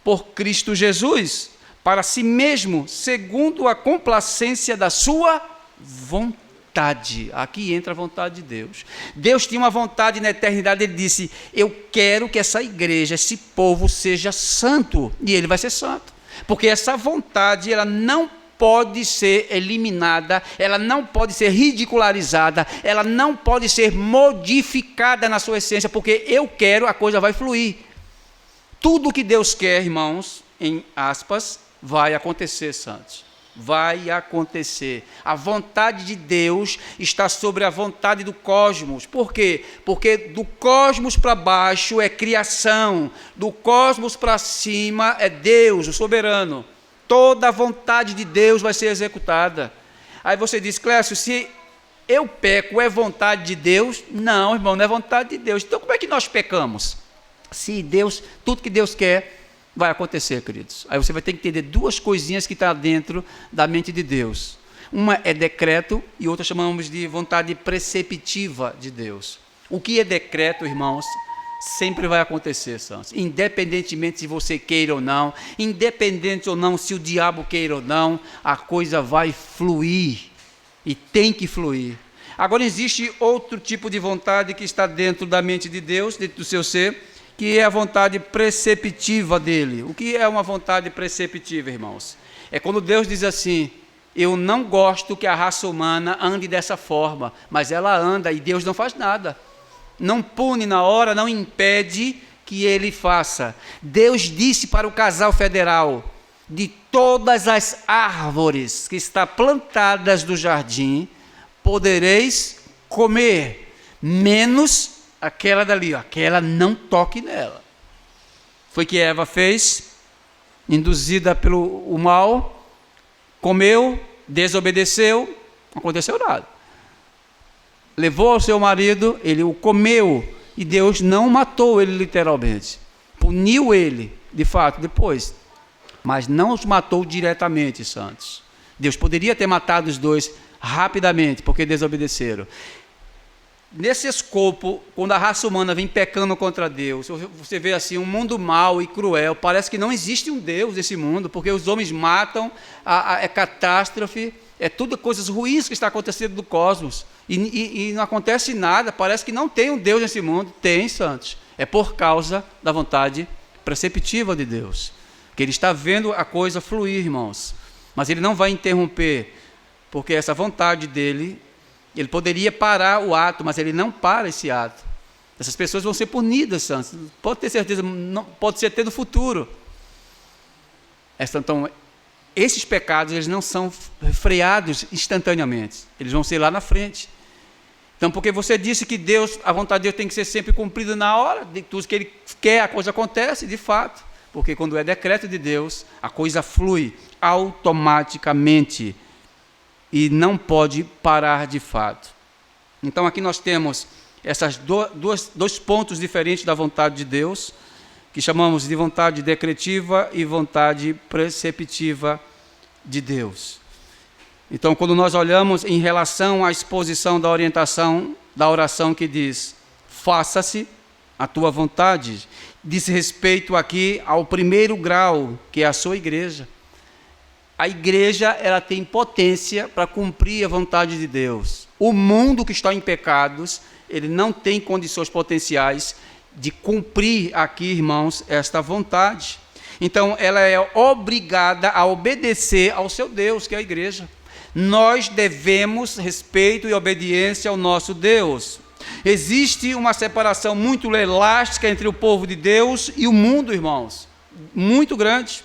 por Cristo Jesus, para si mesmo, segundo a complacência da sua vontade. Aqui entra a vontade de Deus. Deus tinha uma vontade na eternidade, ele disse: eu quero que essa igreja, esse povo seja santo, e ele vai ser santo, porque essa vontade, ela não pode ser eliminada, ela não pode ser ridicularizada, ela não pode ser modificada na sua essência, porque eu quero, a coisa vai fluir. Tudo que Deus quer, irmãos, em aspas, vai acontecer, santos. Vai acontecer. A vontade de Deus está sobre a vontade do cosmos. Por quê? Porque do cosmos para baixo é criação, do cosmos para cima é Deus, o soberano. Toda a vontade de Deus vai ser executada. Aí você diz: Clécio, se eu peco, é vontade de Deus? Não, irmão, não é vontade de Deus. Então como é que nós pecamos? Se Deus, tudo que Deus quer vai acontecer, queridos. Aí você vai ter que entender duas coisinhas que estão dentro da mente de Deus. Uma é decreto e outra chamamos de vontade preceptiva de Deus. O que é decreto, irmãos, sempre vai acontecer, santos. Independentemente se você queira ou não, independente ou não se o diabo queira ou não, a coisa vai fluir e tem que fluir. Agora existe outro tipo de vontade que está dentro da mente de Deus, dentro do seu ser, que é a vontade preceptiva dele. O que é uma vontade preceptiva, irmãos? É quando Deus diz assim: eu não gosto que a raça humana ande dessa forma, mas ela anda e Deus não faz nada. Não pune na hora, não impede que ele faça. Deus disse para o casal federal: de todas as árvores que estão plantadas no jardim, podereis comer, menos aquela dali, aquela não toque nela. Foi o que Eva fez, induzida pelo mal, comeu, desobedeceu, não aconteceu nada. Levou ao seu marido, ele o comeu, e Deus não matou ele literalmente. Puniu ele, de fato, depois. Mas não os matou diretamente, santos. Deus poderia ter matado os dois rapidamente, porque desobedeceram. Nesse escopo, quando a raça humana vem pecando contra Deus, você vê assim um mundo mau e cruel, parece que não existe um Deus nesse mundo, porque os homens matam, é catástrofe, é tudo coisas ruins que está acontecendo no cosmos, e não acontece nada, parece que não tem um Deus nesse mundo. Tem, santos, é por causa da vontade preceptiva de Deus, que Ele está vendo a coisa fluir, irmãos, mas Ele não vai interromper, porque essa vontade dEle, Ele poderia parar o ato, mas Ele não para esse ato. Essas pessoas vão ser punidas, santos. Pode ter certeza, não, pode ser até no futuro. Então, esses pecados, eles não são freados instantaneamente. Eles vão ser lá na frente. Então, porque você disse que Deus, a vontade de Deus tem que ser sempre cumprida na hora, de tudo que Ele quer, a coisa acontece, de fato. Porque quando é decreto de Deus, a coisa flui automaticamente. E não pode parar de fato. Então aqui nós temos esses dois pontos diferentes da vontade de Deus, que chamamos de vontade decretiva e vontade preceptiva de Deus. Então, quando nós olhamos em relação à exposição da orientação da oração que diz: faça-se a tua vontade, diz respeito aqui ao primeiro grau, que é a sua igreja. A igreja, ela tem potência para cumprir a vontade de Deus. O mundo que está em pecados, ele não tem condições potenciais de cumprir aqui, irmãos, esta vontade. Então, ela é obrigada a obedecer ao seu Deus, que é a igreja. Nós devemos respeito e obediência ao nosso Deus. Existe uma separação muito elástica entre o povo de Deus e o mundo, irmãos, muito grande.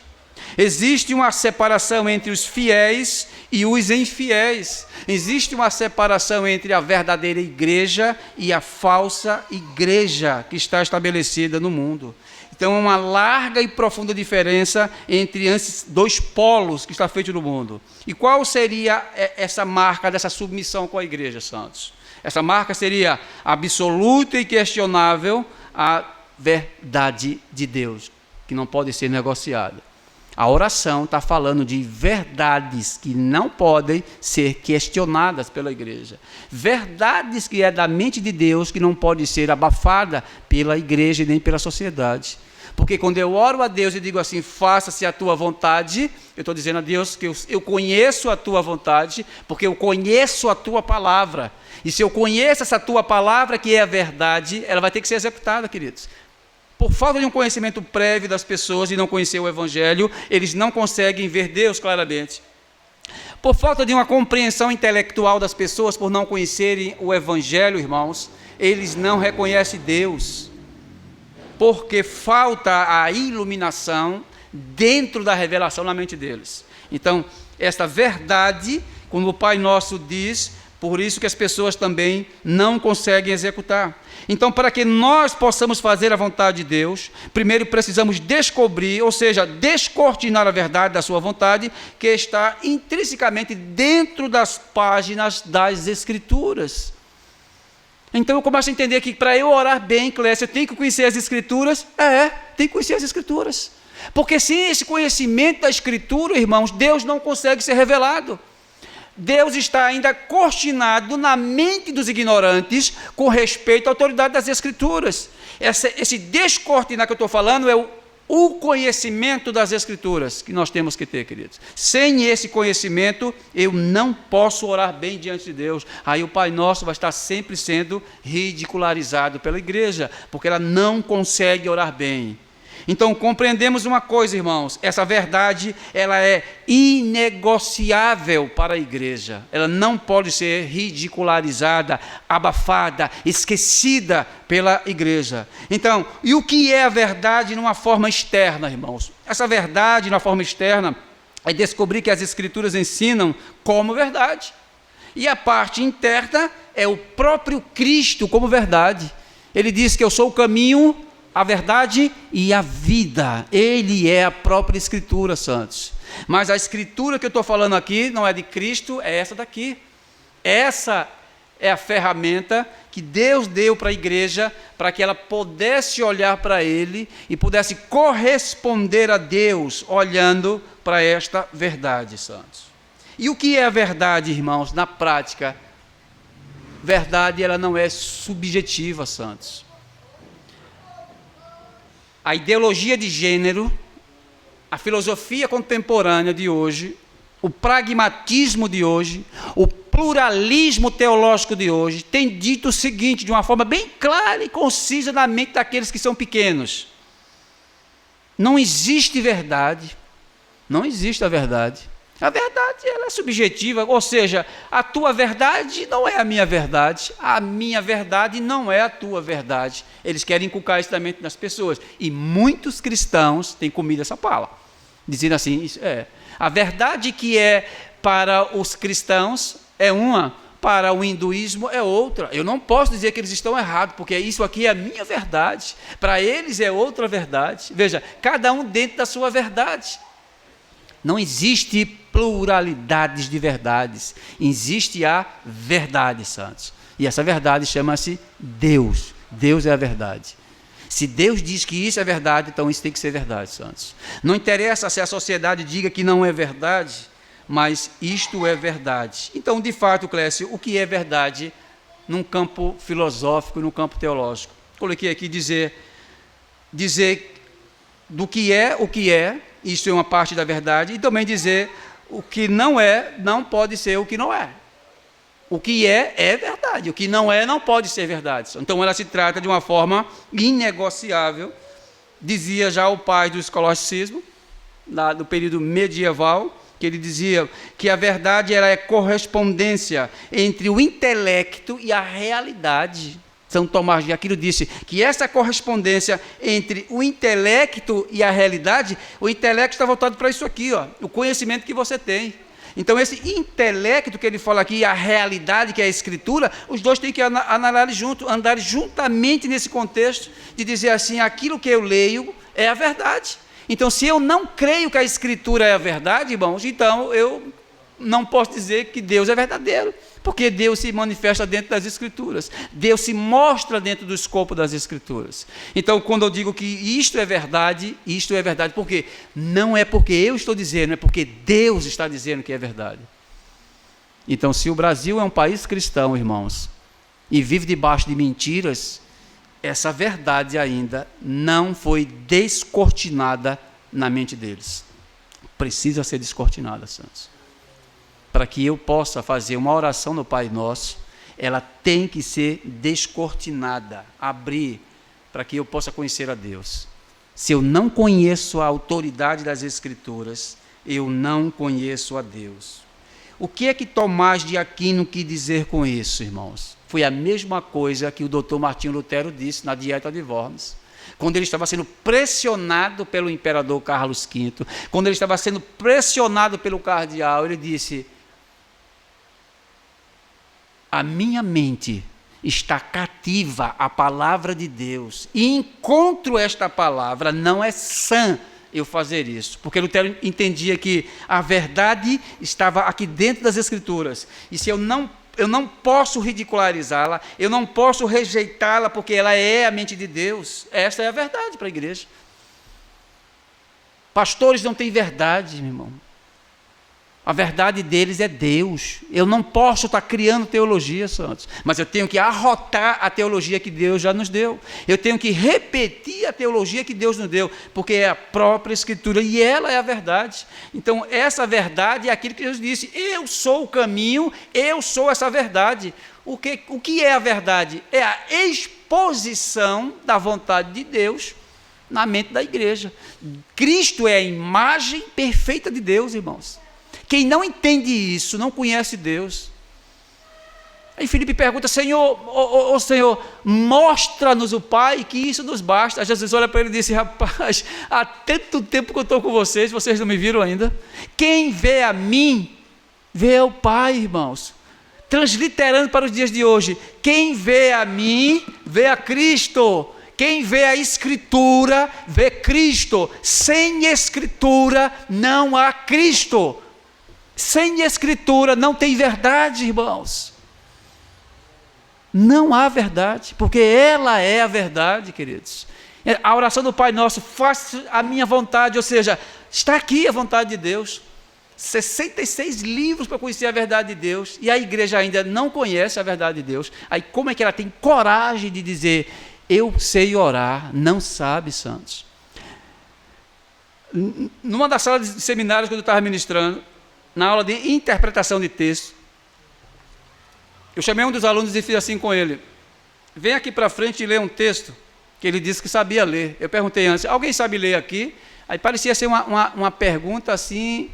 Existe uma separação entre os fiéis e os infiéis. Existe uma separação entre a verdadeira igreja e a falsa igreja que está estabelecida no mundo. Então, é uma larga e profunda diferença entre esses dois polos que está feito no mundo. E qual seria essa marca dessa submissão com a igreja, santos? Essa marca seria absoluta e questionável a verdade de Deus, que não pode ser negociada. A oração está falando de verdades que não podem ser questionadas pela igreja. Verdades que é da mente de Deus, que não pode ser abafada pela igreja e nem pela sociedade. Porque quando eu oro a Deus e digo assim, faça-se a tua vontade, eu estou dizendo a Deus que eu conheço a tua vontade, porque eu conheço a tua palavra. E se eu conheço essa tua palavra, que é a verdade, ela vai ter que ser executada, queridos. Por falta de um conhecimento prévio das pessoas e não conhecer o Evangelho, eles não conseguem ver Deus claramente. Por falta de uma compreensão intelectual das pessoas, por não conhecerem o Evangelho, irmãos, eles não reconhecem Deus. Porque falta a iluminação dentro da revelação na mente deles. Então, esta verdade, como o Pai Nosso diz, por isso que as pessoas também não conseguem executar. Então, para que nós possamos fazer a vontade de Deus, primeiro precisamos descobrir, ou seja, descortinar a verdade da sua vontade, que está intrinsecamente dentro das páginas das Escrituras. Então eu começo a entender que para eu orar bem, Clécio, eu tenho que conhecer as Escrituras. Tem que conhecer as Escrituras. Porque sem esse conhecimento da Escritura, irmãos, Deus não consegue ser revelado. Deus está ainda cortinado na mente dos ignorantes com respeito à autoridade das Escrituras. Esse descortinar que eu estou falando é o conhecimento das Escrituras que nós temos que ter, queridos. Sem esse conhecimento, eu não posso orar bem diante de Deus. Aí o Pai Nosso vai estar sempre sendo ridicularizado pela igreja, porque ela não consegue orar bem. Então, compreendemos uma coisa, irmãos, essa verdade, ela é inegociável para a igreja. Ela não pode ser ridicularizada, abafada, esquecida pela igreja. Então, e o que é a verdade numa forma externa, irmãos? Essa verdade, numa forma externa, é descobrir que as Escrituras ensinam como verdade. E a parte interna é o próprio Cristo como verdade. Ele diz que eu sou o caminho, a verdade e a vida. Ele é a própria Escritura, santos. Mas a Escritura que eu estou falando aqui não é de Cristo, é essa daqui. Essa é a ferramenta que Deus deu para a igreja, para que ela pudesse olhar para Ele e pudesse corresponder a Deus, olhando para esta verdade, santos. E o que é a verdade, irmãos, na prática? Verdade, ela não é subjetiva, santos. A ideologia de gênero, a filosofia contemporânea de hoje, o pragmatismo de hoje, o pluralismo teológico de hoje, tem dito o seguinte, de uma forma bem clara e concisa na mente daqueles que são pequenos: não existe verdade, não existe a verdade. A verdade, ela é subjetiva, ou seja, a tua verdade não é a minha verdade não é a tua verdade. Eles querem inculcar isso na mente das pessoas. E muitos cristãos têm comido essa pala, dizendo assim, isso a verdade que é para os cristãos é uma, para o hinduísmo é outra. Eu não posso dizer que eles estão errados, porque isso aqui é a minha verdade. Para eles é outra verdade. Veja, cada um dentro da sua verdade. Não existe pluralidades de verdades, existe a verdade, santos. E essa verdade chama-se Deus. Deus é a verdade. Se Deus diz que isso é verdade, então isso tem que ser verdade, santos. Não interessa se a sociedade diga que não é verdade, mas isto é verdade. Então, de fato, Clécio, o que é verdade num campo filosófico, num campo teológico? Coloquei aqui dizer do que é o que é, isso é uma parte da verdade, e também dizer o que não é, não pode ser o que não é. O que é verdade, o que não é, não pode ser verdade. Então ela se trata de uma forma inegociável, dizia já o pai do escolasticismo, no período medieval, que ele dizia que a verdade ela é correspondência entre o intelecto e a realidade. São Tomás de Aquino disse que essa correspondência entre o intelecto e a realidade, o intelecto está voltado para isso aqui, o conhecimento que você tem. Então esse intelecto que ele fala aqui, a realidade que é a Escritura, os dois têm que andar juntamente nesse contexto de dizer assim, aquilo que eu leio é a verdade. Então se eu não creio que a Escritura é a verdade, irmãos, então eu não posso dizer que Deus é verdadeiro, porque Deus se manifesta dentro das Escrituras, Deus se mostra dentro do escopo das Escrituras. Então, quando eu digo que isto é verdade, porque não é porque eu estou dizendo, é porque Deus está dizendo que é verdade. Então, se o Brasil é um país cristão, irmãos, e vive debaixo de mentiras, essa verdade ainda não foi descortinada na mente deles. Precisa ser descortinada, santos. Para que eu possa fazer uma oração no Pai Nosso, ela tem que ser descortinada, abrir, para que eu possa conhecer a Deus. Se eu não conheço a autoridade das Escrituras, eu não conheço a Deus. O que é que Tomás de Aquino quis dizer com isso, irmãos? Foi a mesma coisa que o doutor Martinho Lutero disse na Dieta de Worms, quando ele estava sendo pressionado pelo imperador Carlos V, quando ele estava sendo pressionado pelo cardeal, ele disse: a minha mente está cativa à palavra de Deus, e encontro esta palavra, não é sã eu fazer isso, porque Lutero entendia que a verdade estava aqui dentro das Escrituras, e se eu não posso ridicularizá-la, eu não posso rejeitá-la, porque ela é a mente de Deus. Essa é a verdade para a igreja. Pastores não têm verdade, meu irmão. A verdade deles é Deus. Eu não posso estar criando teologia, santos, mas eu tenho que arrotar a teologia que Deus já nos deu. Eu tenho que repetir a teologia que Deus nos deu, porque é a própria Escritura e ela é a verdade. Então, essa verdade é aquilo que Deus disse: eu sou o caminho, eu sou essa verdade. O que é a verdade? É a exposição da vontade de Deus na mente da igreja. Cristo é a imagem perfeita de Deus, irmãos. Quem não entende isso, não conhece Deus. Aí Filipe pergunta: Senhor, Senhor, mostra-nos o Pai, que isso nos basta. Aí Jesus olha para ele e disse: rapaz, há tanto tempo que eu estou com vocês não me viram ainda. Quem vê a mim, vê o Pai, irmãos. Transliterando para os dias de hoje: quem vê a mim, vê a Cristo. Quem vê a Escritura, vê Cristo. Sem Escritura, não há Cristo. Sem Escritura não tem verdade, irmãos. Não há verdade, porque ela é a verdade, queridos. A oração do Pai Nosso: faça a minha vontade, ou seja, está aqui a vontade de Deus. 66 livros para conhecer a verdade de Deus, e a igreja ainda não conhece a verdade de Deus. Aí como é que ela tem coragem de dizer: eu sei orar? Não sabe, santos. Numa das salas de seminários, quando eu estava ministrando, na aula de interpretação de texto, eu chamei um dos alunos e fiz assim com ele: vem aqui para frente e lê um texto que ele disse que sabia ler. Eu perguntei antes: alguém sabe ler aqui? Aí parecia ser uma pergunta assim,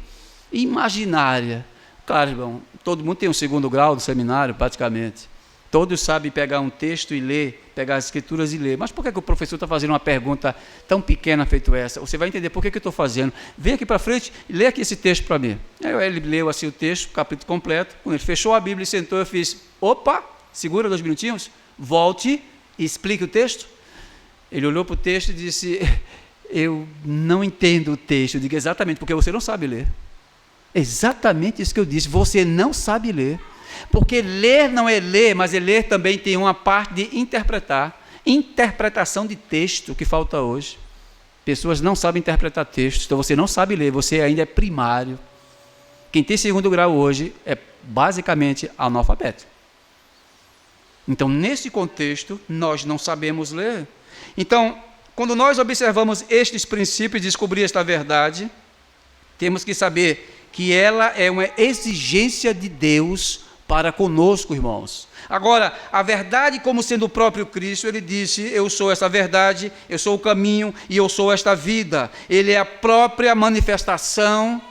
imaginária. Claro, irmão, todo mundo tem um segundo grau do seminário, praticamente. Todos sabem pegar um texto e ler, pegar as Escrituras e ler. Mas por que o professor está fazendo uma pergunta tão pequena feito essa? Você vai entender por que eu estou fazendo. Vem aqui para frente e lê aqui esse texto para mim. Aí ele leu assim o texto, o capítulo completo. Quando ele fechou a Bíblia e sentou, eu fiz: opa, segura 2 minutinhos, volte e explique o texto. Ele olhou para o texto e disse: eu não entendo o texto. Eu digo: exatamente, porque você não sabe ler. Exatamente isso que eu disse, você não sabe ler. Porque ler não é ler, mas ler também tem uma parte de interpretar. Interpretação de texto que falta hoje. Pessoas não sabem interpretar textos, então você não sabe ler, você ainda é primário. Quem tem segundo grau hoje é basicamente analfabeto. Então, nesse contexto, nós não sabemos ler. Então, quando nós observamos estes princípios e descobrir esta verdade, temos que saber que ela é uma exigência de Deus para conosco, irmãos. Agora, a verdade como sendo o próprio Cristo, ele disse: eu sou essa verdade, eu sou o caminho e eu sou esta vida. Ele é a própria manifestação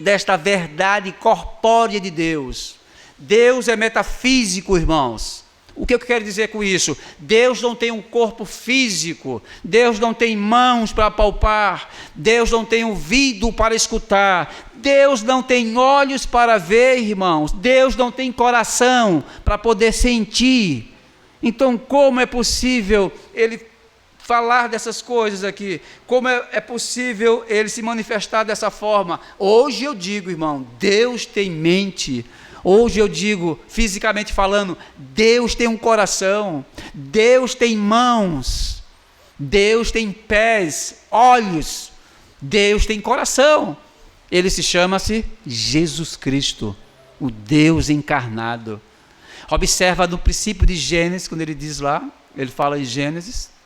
desta verdade corpórea de Deus. Deus é metafísico, irmãos. O que eu quero dizer com isso? Deus não tem um corpo físico, Deus não tem mãos para palpar, Deus não tem ouvido para escutar, Deus não tem olhos para ver, irmãos, Deus não tem coração para poder sentir. Então, como é possível Ele falar dessas coisas aqui? Como é possível ele se manifestar dessa forma? Hoje eu digo, irmão, Deus tem mente. Hoje eu digo, fisicamente falando, Deus tem um coração, Deus tem mãos, Deus tem pés, olhos, Deus tem coração. Ele chama-se Jesus Cristo, o Deus encarnado. Observa no princípio de Gênesis, quando ele diz lá, ele fala em Gênesis,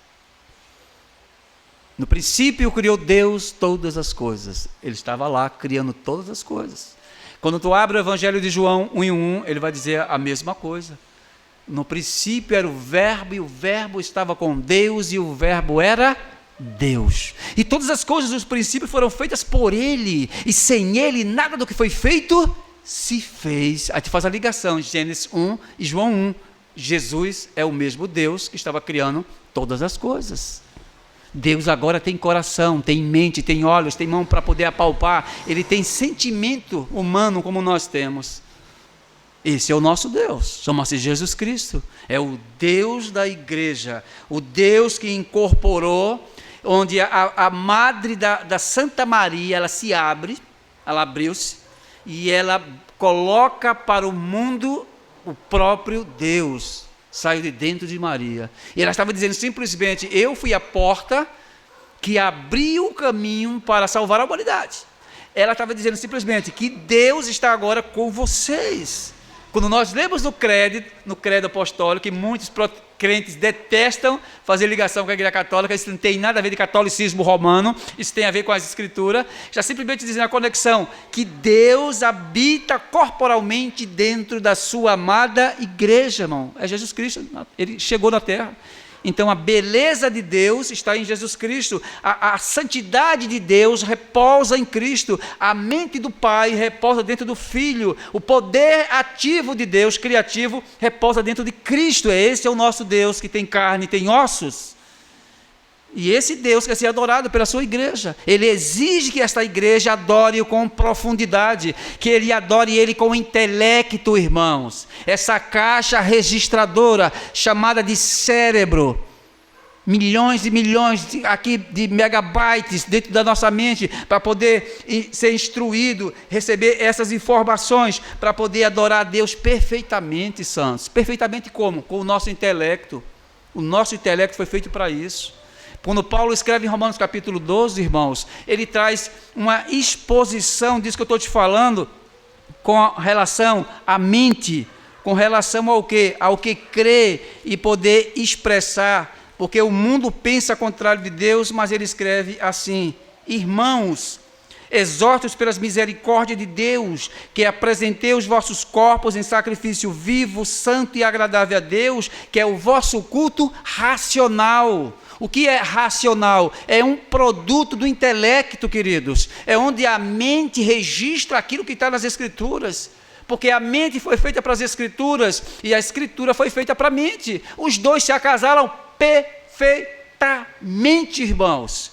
no princípio criou Deus todas as coisas. Ele estava lá criando todas as coisas. Quando tu abre o Evangelho de João 1:1, ele vai dizer a mesma coisa. No princípio era o Verbo, e o Verbo estava com Deus, e o Verbo era Deus. E todas as coisas dos princípios foram feitas por Ele, e sem Ele nada do que foi feito se fez. Aí tu faz a ligação, Gênesis 1 e João 1. Jesus é o mesmo Deus que estava criando todas as coisas. Deus agora tem coração, tem mente, tem olhos, tem mão para poder apalpar. Ele tem sentimento humano como nós temos. Esse é o nosso Deus, chama-se Jesus Cristo. É o Deus da igreja, o Deus que incorporou, onde a madre da Santa Maria, ela se abre, ela abriu-se, e ela coloca para o mundo o próprio Deus. Saiu de dentro de Maria. E ela estava dizendo simplesmente, eu fui a porta que abriu o caminho para salvar a humanidade. Ela estava dizendo simplesmente que Deus está agora com vocês. Quando nós lemos no credo apostólico, que muitos crentes detestam fazer ligação com a igreja católica, isso não tem nada a ver de catolicismo romano, isso tem a ver com as escrituras, já simplesmente dizendo a conexão, que Deus habita corporalmente dentro da sua amada igreja, irmão. É Jesus Cristo, ele chegou na terra. Então a beleza de Deus está em Jesus Cristo, a santidade de Deus repousa em Cristo, a mente do Pai repousa dentro do Filho, o poder ativo de Deus, criativo, repousa dentro de Cristo. Esse é o nosso Deus que tem carne, tem ossos. E esse Deus quer ser adorado pela sua igreja. Ele exige que esta igreja adore-o com profundidade, que ele adore ele com intelecto, irmãos. Essa caixa registradora chamada de cérebro, milhões e milhões de megabytes dentro da nossa mente, para poder ser instruído, receber essas informações, para poder adorar a Deus perfeitamente, santos. Perfeitamente como? Com o nosso intelecto. O nosso intelecto foi feito para isso. Quando Paulo escreve em Romanos capítulo 12, irmãos, ele traz uma exposição disso que eu estou te falando, com relação à mente, com relação ao quê? Ao que crê e poder expressar, porque o mundo pensa contrário de Deus, mas ele escreve assim: irmãos, exorto-os pelas misericórdias de Deus, que apresentei os vossos corpos em sacrifício vivo, santo e agradável a Deus, que é o vosso culto racional. O que é racional? É um produto do intelecto, queridos. É onde a mente registra aquilo que está nas Escrituras. Porque a mente foi feita para as Escrituras e a Escritura foi feita para a mente. Os dois se acasaram perfeitamente, irmãos.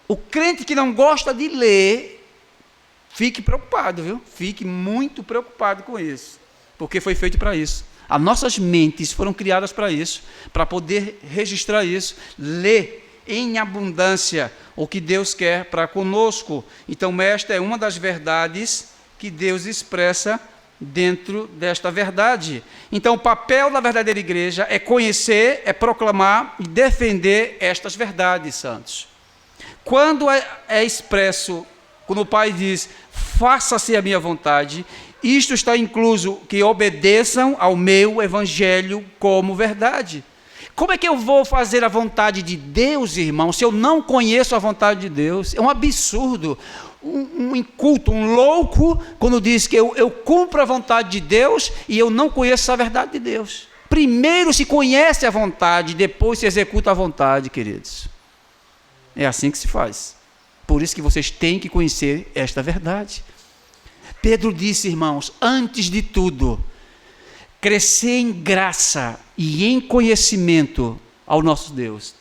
O crente que não gosta de ler, fique preocupado, viu? Fique muito preocupado com isso. Porque foi feito para isso. As nossas mentes foram criadas para isso, para poder registrar isso, ler em abundância o que Deus quer para conosco. Então, esta é uma das verdades que Deus expressa dentro desta verdade. Então, o papel da verdadeira igreja é conhecer, é proclamar e defender estas verdades, santos. Quando é expresso, quando o Pai diz, faça-se a minha vontade, isto está incluso que obedeçam ao meu evangelho como verdade. Como é que eu vou fazer a vontade de Deus, irmão, se eu não conheço a vontade de Deus? É um absurdo, um inculto, um louco, quando diz que eu cumpro a vontade de Deus e eu não conheço a verdade de Deus. Primeiro se conhece a vontade, depois se executa a vontade, queridos. É assim que se faz. Por isso que vocês têm que conhecer esta verdade. Pedro disse, irmãos, antes de tudo, crescer em graça e em conhecimento ao nosso Deus.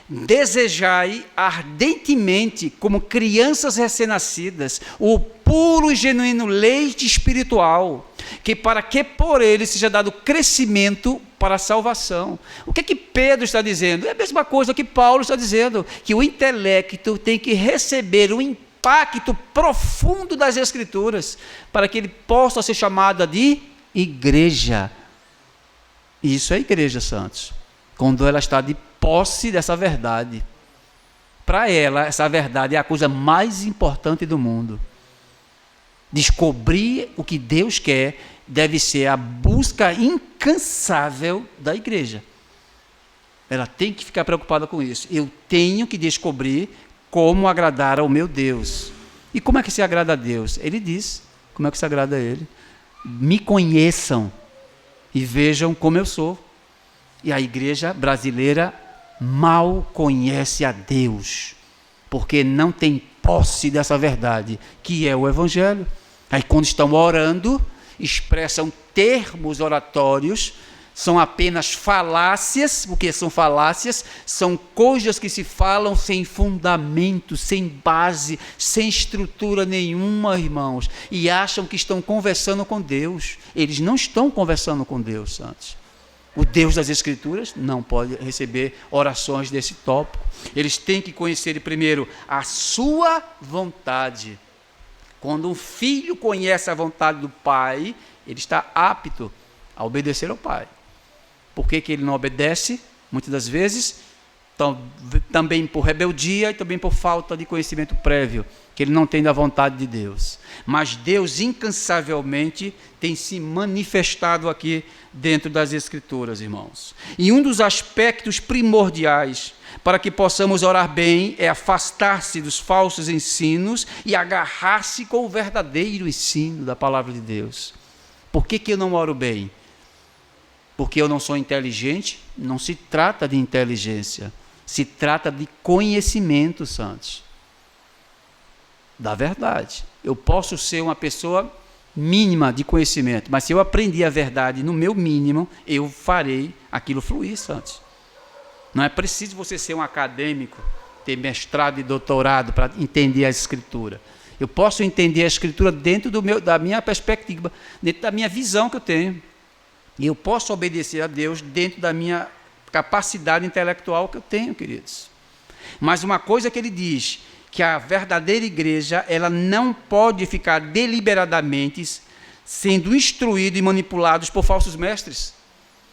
Desejai ardentemente, como crianças recém-nascidas, o puro e genuíno leite espiritual, que para que por ele seja dado crescimento para a salvação. O que é que Pedro está dizendo? É a mesma coisa que Paulo está dizendo, que o intelecto tem que receber o impacto profundo das Escrituras para que ele possa ser chamado de igreja. Isso é igreja, santos, quando ela está de posse dessa verdade. Para ela, essa verdade é a coisa mais importante do mundo. Descobrir o que Deus quer deve ser a busca incansável da igreja. Ela tem que ficar preocupada com isso. Eu tenho que descobrir como agradar ao meu Deus. E como é que se agrada a Deus? Ele diz, como é que se agrada a Ele? Me conheçam e vejam como eu sou. E a igreja brasileira mal conhece a Deus, porque não tem posse dessa verdade, que é o Evangelho. Aí quando estão orando, expressam termos oratórios, são apenas falácias. O que são falácias? São coisas que se falam sem fundamento, sem base, sem estrutura nenhuma, irmãos, e acham que estão conversando com Deus. Eles não estão conversando com Deus, santos. O Deus das Escrituras não pode receber orações desse tópico. Eles têm que conhecer primeiro a sua vontade. Quando um filho conhece a vontade do pai, ele está apto a obedecer ao pai. Por que ele não obedece? Muitas das vezes, também por rebeldia e também por falta de conhecimento prévio, que ele não tem da vontade de Deus. Mas Deus incansavelmente tem se manifestado aqui dentro das Escrituras, irmãos. E um dos aspectos primordiais para que possamos orar bem é afastar-se dos falsos ensinos e agarrar-se com o verdadeiro ensino da palavra de Deus. Por que eu não oro bem? Porque eu não sou inteligente? Não se trata de inteligência, se trata de conhecimento, santos, da verdade. Eu posso ser uma pessoa mínima de conhecimento, mas se eu aprendi a verdade no meu mínimo, eu farei aquilo fluir, santos. Não é preciso você ser um acadêmico, ter mestrado e doutorado para entender a Escritura. Eu posso entender a Escritura dentro da minha perspectiva, dentro da minha visão que eu tenho. E eu posso obedecer a Deus dentro da minha capacidade intelectual que eu tenho, queridos. Mas uma coisa que ele diz, que a verdadeira igreja, ela não pode ficar deliberadamente sendo instruída e manipulados por falsos mestres,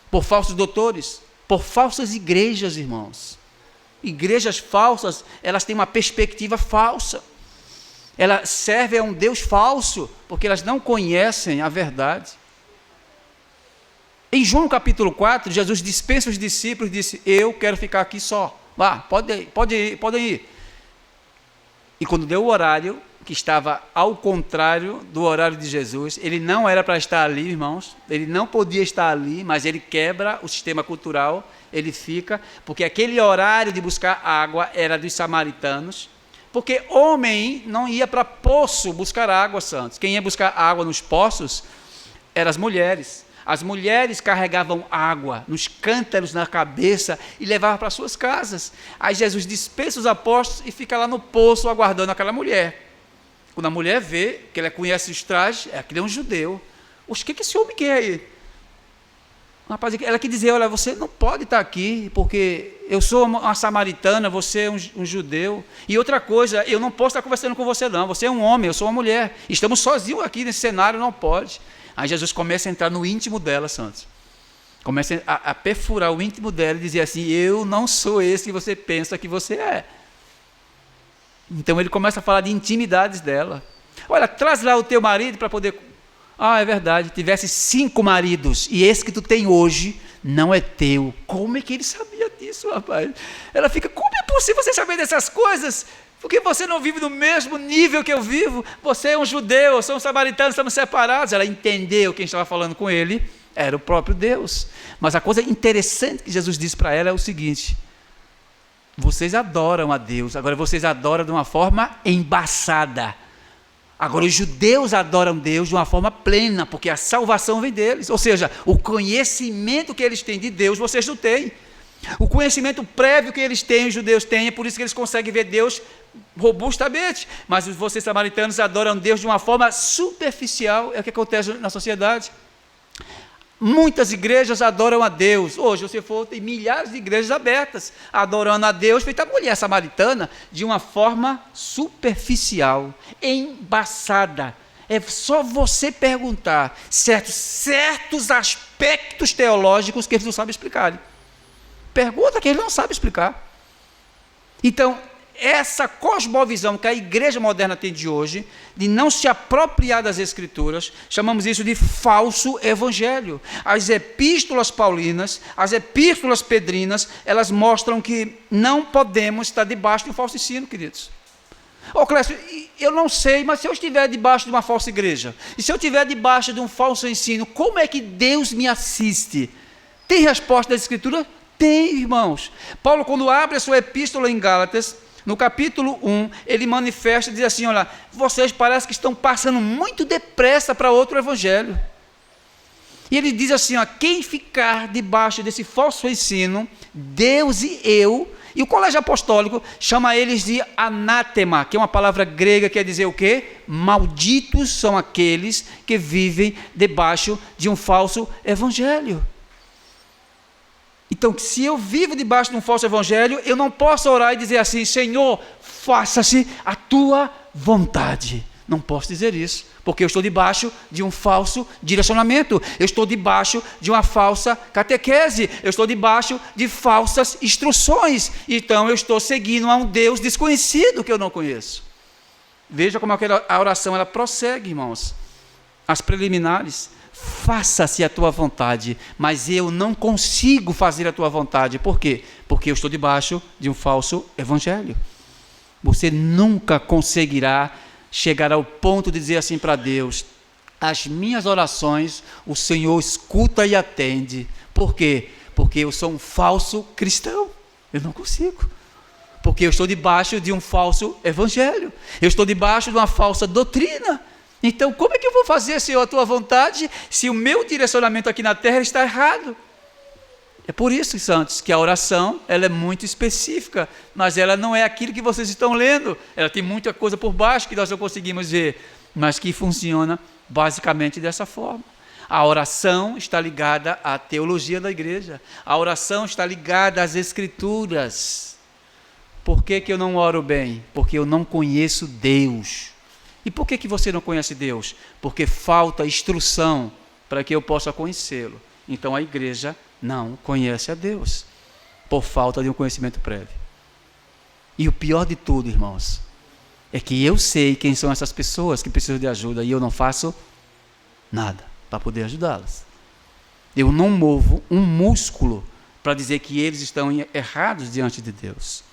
por falsos doutores, por falsas igrejas, irmãos. Igrejas falsas, elas têm uma perspectiva falsa. Elas servem a um Deus falso, porque elas não conhecem a verdade. Em João capítulo 4, Jesus dispensa os discípulos e disse: eu quero ficar aqui só. Vá, podem ir. E quando deu o horário, que estava ao contrário do horário de Jesus, ele não era para estar ali, irmãos, ele não podia estar ali, mas ele quebra o sistema cultural, ele fica, porque aquele horário de buscar água era dos samaritanos, porque homem não ia para poço buscar água, santos. Quem ia buscar água nos poços eram as mulheres. As mulheres carregavam água nos cântaros na cabeça e levavam para suas casas. Aí Jesus dispensa os apóstolos e fica lá no poço aguardando aquela mulher. Quando a mulher vê que ela conhece os trajes, aquele é um judeu. Oxe, o que esse homem quer aí? Rapaz, ela quer dizer: olha, você não pode estar aqui, porque eu sou uma samaritana, você é um judeu. E outra coisa, eu não posso estar conversando com você não, você é um homem, eu sou uma mulher. Estamos sozinhos aqui nesse cenário, não pode. Aí Jesus começa a entrar no íntimo dela, santos. Começa a perfurar o íntimo dela e dizer assim: eu não sou esse que você pensa que você é. Então ele começa a falar de intimidades dela. Olha, traz lá o teu marido para poder... Ah, é verdade, tivesse 5 maridos e esse que tu tem hoje não é teu. Como é que ele sabia disso, rapaz? Ela fica: como é possível você saber dessas coisas? Porque você não vive no mesmo nível que eu vivo. Você é um judeu, eu sou um samaritano, estamos separados. Ela entendeu quem estava falando com ele era o próprio Deus. Mas a coisa interessante que Jesus disse para ela é o seguinte: vocês adoram a Deus, agora vocês adoram de uma forma embaçada. Agora os judeus adoram Deus de uma forma plena, porque a salvação vem deles. Ou seja, o conhecimento que eles têm de Deus, vocês não têm. O conhecimento prévio que eles têm, os judeus têm, é por isso que eles conseguem ver Deus robustamente. Mas vocês samaritanos adoram Deus de uma forma superficial. É o que acontece na sociedade. Muitas igrejas adoram a Deus. Hoje, você for, tem milhares de igrejas abertas, adorando a Deus, feita a mulher samaritana, de uma forma superficial, embaçada. É só você perguntar certos aspectos teológicos que eles não sabem explicar. Pergunta que eles não sabem explicar. Então, essa cosmovisão que a igreja moderna tem de hoje, de não se apropriar das Escrituras, chamamos isso de falso evangelho. As epístolas paulinas, as epístolas pedrinas, elas mostram que não podemos estar debaixo de um falso ensino, queridos. Ô Clécio, eu não sei, mas se eu estiver debaixo de uma falsa igreja, e se eu estiver debaixo de um falso ensino, como é que Deus me assiste? Tem resposta das Escrituras? Tem, irmãos. Paulo, quando abre a sua epístola em Gálatas, no capítulo 1, ele manifesta e diz assim, olha, vocês parecem que estão passando muito depressa para outro evangelho. E ele diz assim, ó, quem ficar debaixo desse falso ensino, Deus e eu, e o colégio apostólico chama eles de anátema, que é uma palavra grega que quer dizer o quê? Malditos são aqueles que vivem debaixo de um falso evangelho. Então, se eu vivo debaixo de um falso evangelho, eu não posso orar e dizer assim, Senhor, faça-se a tua vontade. Não posso dizer isso, porque eu estou debaixo de um falso direcionamento, eu estou debaixo de uma falsa catequese, eu estou debaixo de falsas instruções, então eu estou seguindo a um Deus desconhecido que eu não conheço. Veja como a oração ela prossegue, irmãos, as preliminares. Faça-se a tua vontade, mas eu não consigo fazer a tua vontade. Por quê? Porque eu estou debaixo de um falso evangelho. Você nunca conseguirá chegar ao ponto de dizer assim para Deus, as minhas orações o Senhor escuta e atende. Por quê? Porque eu sou um falso cristão. Eu não consigo. Porque eu estou debaixo de um falso evangelho. Eu estou debaixo de uma falsa doutrina. Então, como é que eu vou fazer, Senhor, a tua vontade, se o meu direcionamento aqui na terra está errado? É por isso, santos, que a oração ela é muito específica, mas ela não é aquilo que vocês estão lendo. Ela tem muita coisa por baixo que nós não conseguimos ver, mas que funciona basicamente dessa forma. A oração está ligada à teologia da igreja. A oração está ligada às Escrituras. Por que eu não oro bem? Porque eu não conheço Deus. E por que você não conhece Deus? Porque falta instrução para que eu possa conhecê-lo. Então a igreja não conhece a Deus, por falta de um conhecimento prévio. E o pior de tudo, irmãos, é que eu sei quem são essas pessoas que precisam de ajuda e eu não faço nada para poder ajudá-las. Eu não movo um músculo para dizer que eles estão errados diante de Deus.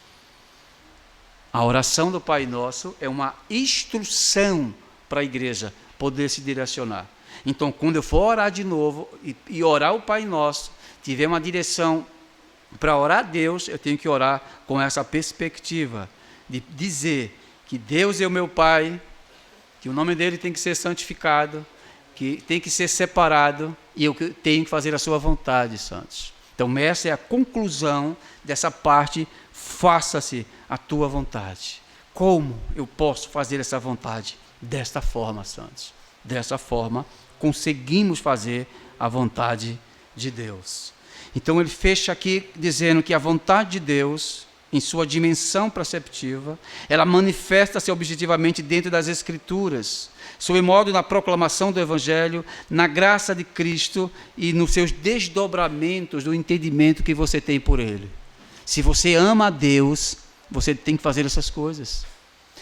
A oração do Pai Nosso é uma instrução para a igreja poder se direcionar. Então, quando eu for orar de novo e orar o Pai Nosso, tiver uma direção para orar a Deus, eu tenho que orar com essa perspectiva de dizer que Deus é o meu Pai, que o nome dele tem que ser santificado, que tem que ser separado e eu tenho que fazer a sua vontade, santos. Então, essa é a conclusão dessa parte, faça-se a tua vontade. Como eu posso fazer essa vontade? Desta forma, santos. Dessa forma, conseguimos fazer a vontade de Deus. Então, ele fecha aqui dizendo que a vontade de Deus, em sua dimensão perceptiva, ela manifesta-se objetivamente dentro das Escrituras, sob modo na proclamação do Evangelho, na graça de Cristo e nos seus desdobramentos do entendimento que você tem por Ele. Se você ama a Deus, você tem que fazer essas coisas.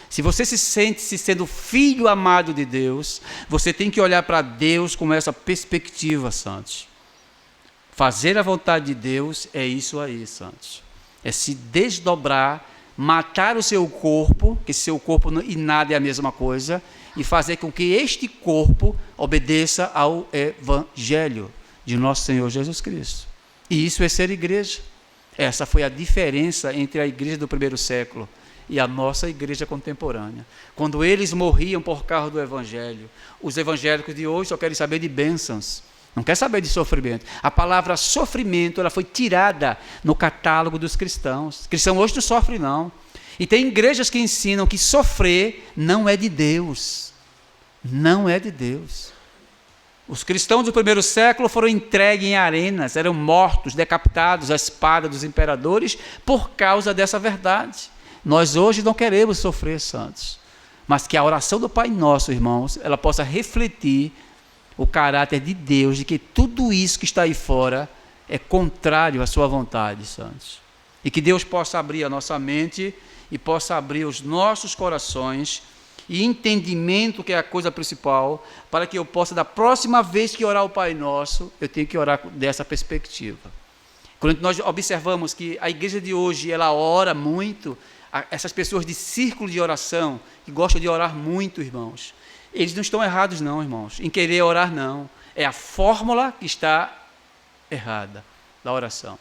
Se você se sente sendo filho amado de Deus, você tem que olhar para Deus com essa perspectiva, santos. Fazer a vontade de Deus é isso aí, santos. É se desdobrar, matar o seu corpo, que seu corpo e nada é a mesma coisa, e fazer com que este corpo obedeça ao Evangelho de nosso Senhor Jesus Cristo. E isso é ser igreja. Essa foi a diferença entre a igreja do primeiro século e a nossa igreja contemporânea. Quando eles morriam por causa do Evangelho, os evangélicos de hoje só querem saber de bênçãos, não querem saber de sofrimento. A palavra sofrimento ela foi tirada no catálogo dos cristãos. O cristão hoje não sofre, não. E tem igrejas que ensinam que sofrer não é de Deus. Não é de Deus. Os cristãos do primeiro século foram entregues em arenas, eram mortos, decapitados à espada dos imperadores por causa dessa verdade. Nós hoje não queremos sofrer, santos, mas que a oração do Pai Nosso, irmãos, ela possa refletir o caráter de Deus, de que tudo isso que está aí fora é contrário à sua vontade, santos. E que Deus possa abrir a nossa mente e possa abrir os nossos corações e entendimento, que é a coisa principal, para que eu possa, da próxima vez que orar o Pai Nosso, eu tenho que orar dessa perspectiva. Quando nós observamos que a igreja de hoje, ela ora muito, essas pessoas de círculo de oração, que gostam de orar muito, irmãos, eles não estão errados não, irmãos, em querer orar não, é a fórmula que está errada da oração.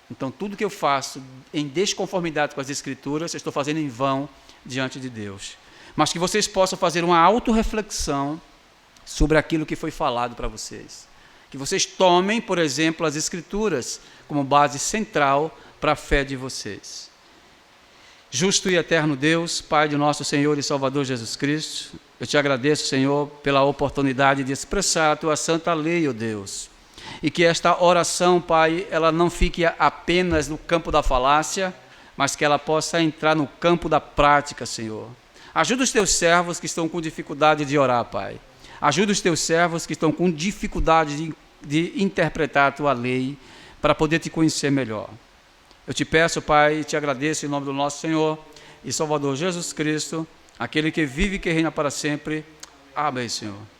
Então, tudo que eu faço em desconformidade com as Escrituras, eu estou fazendo em vão diante de Deus. Mas que vocês possam fazer uma autorreflexão sobre aquilo que foi falado para vocês. Que vocês tomem, por exemplo, as Escrituras como base central para a fé de vocês. Justo e eterno Deus, Pai de nosso Senhor e Salvador Jesus Cristo, eu te agradeço, Senhor, pela oportunidade de expressar a tua santa lei, ó Deus. E que esta oração, Pai, ela não fique apenas no campo da falácia, mas que ela possa entrar no campo da prática, Senhor. Ajuda os teus servos que estão com dificuldade de orar, Pai. Ajuda os teus servos que estão com dificuldade de interpretar a tua lei, para poder te conhecer melhor. Eu te peço, Pai, e te agradeço em nome do nosso Senhor e Salvador Jesus Cristo, aquele que vive e que reina para sempre. Amém, Senhor.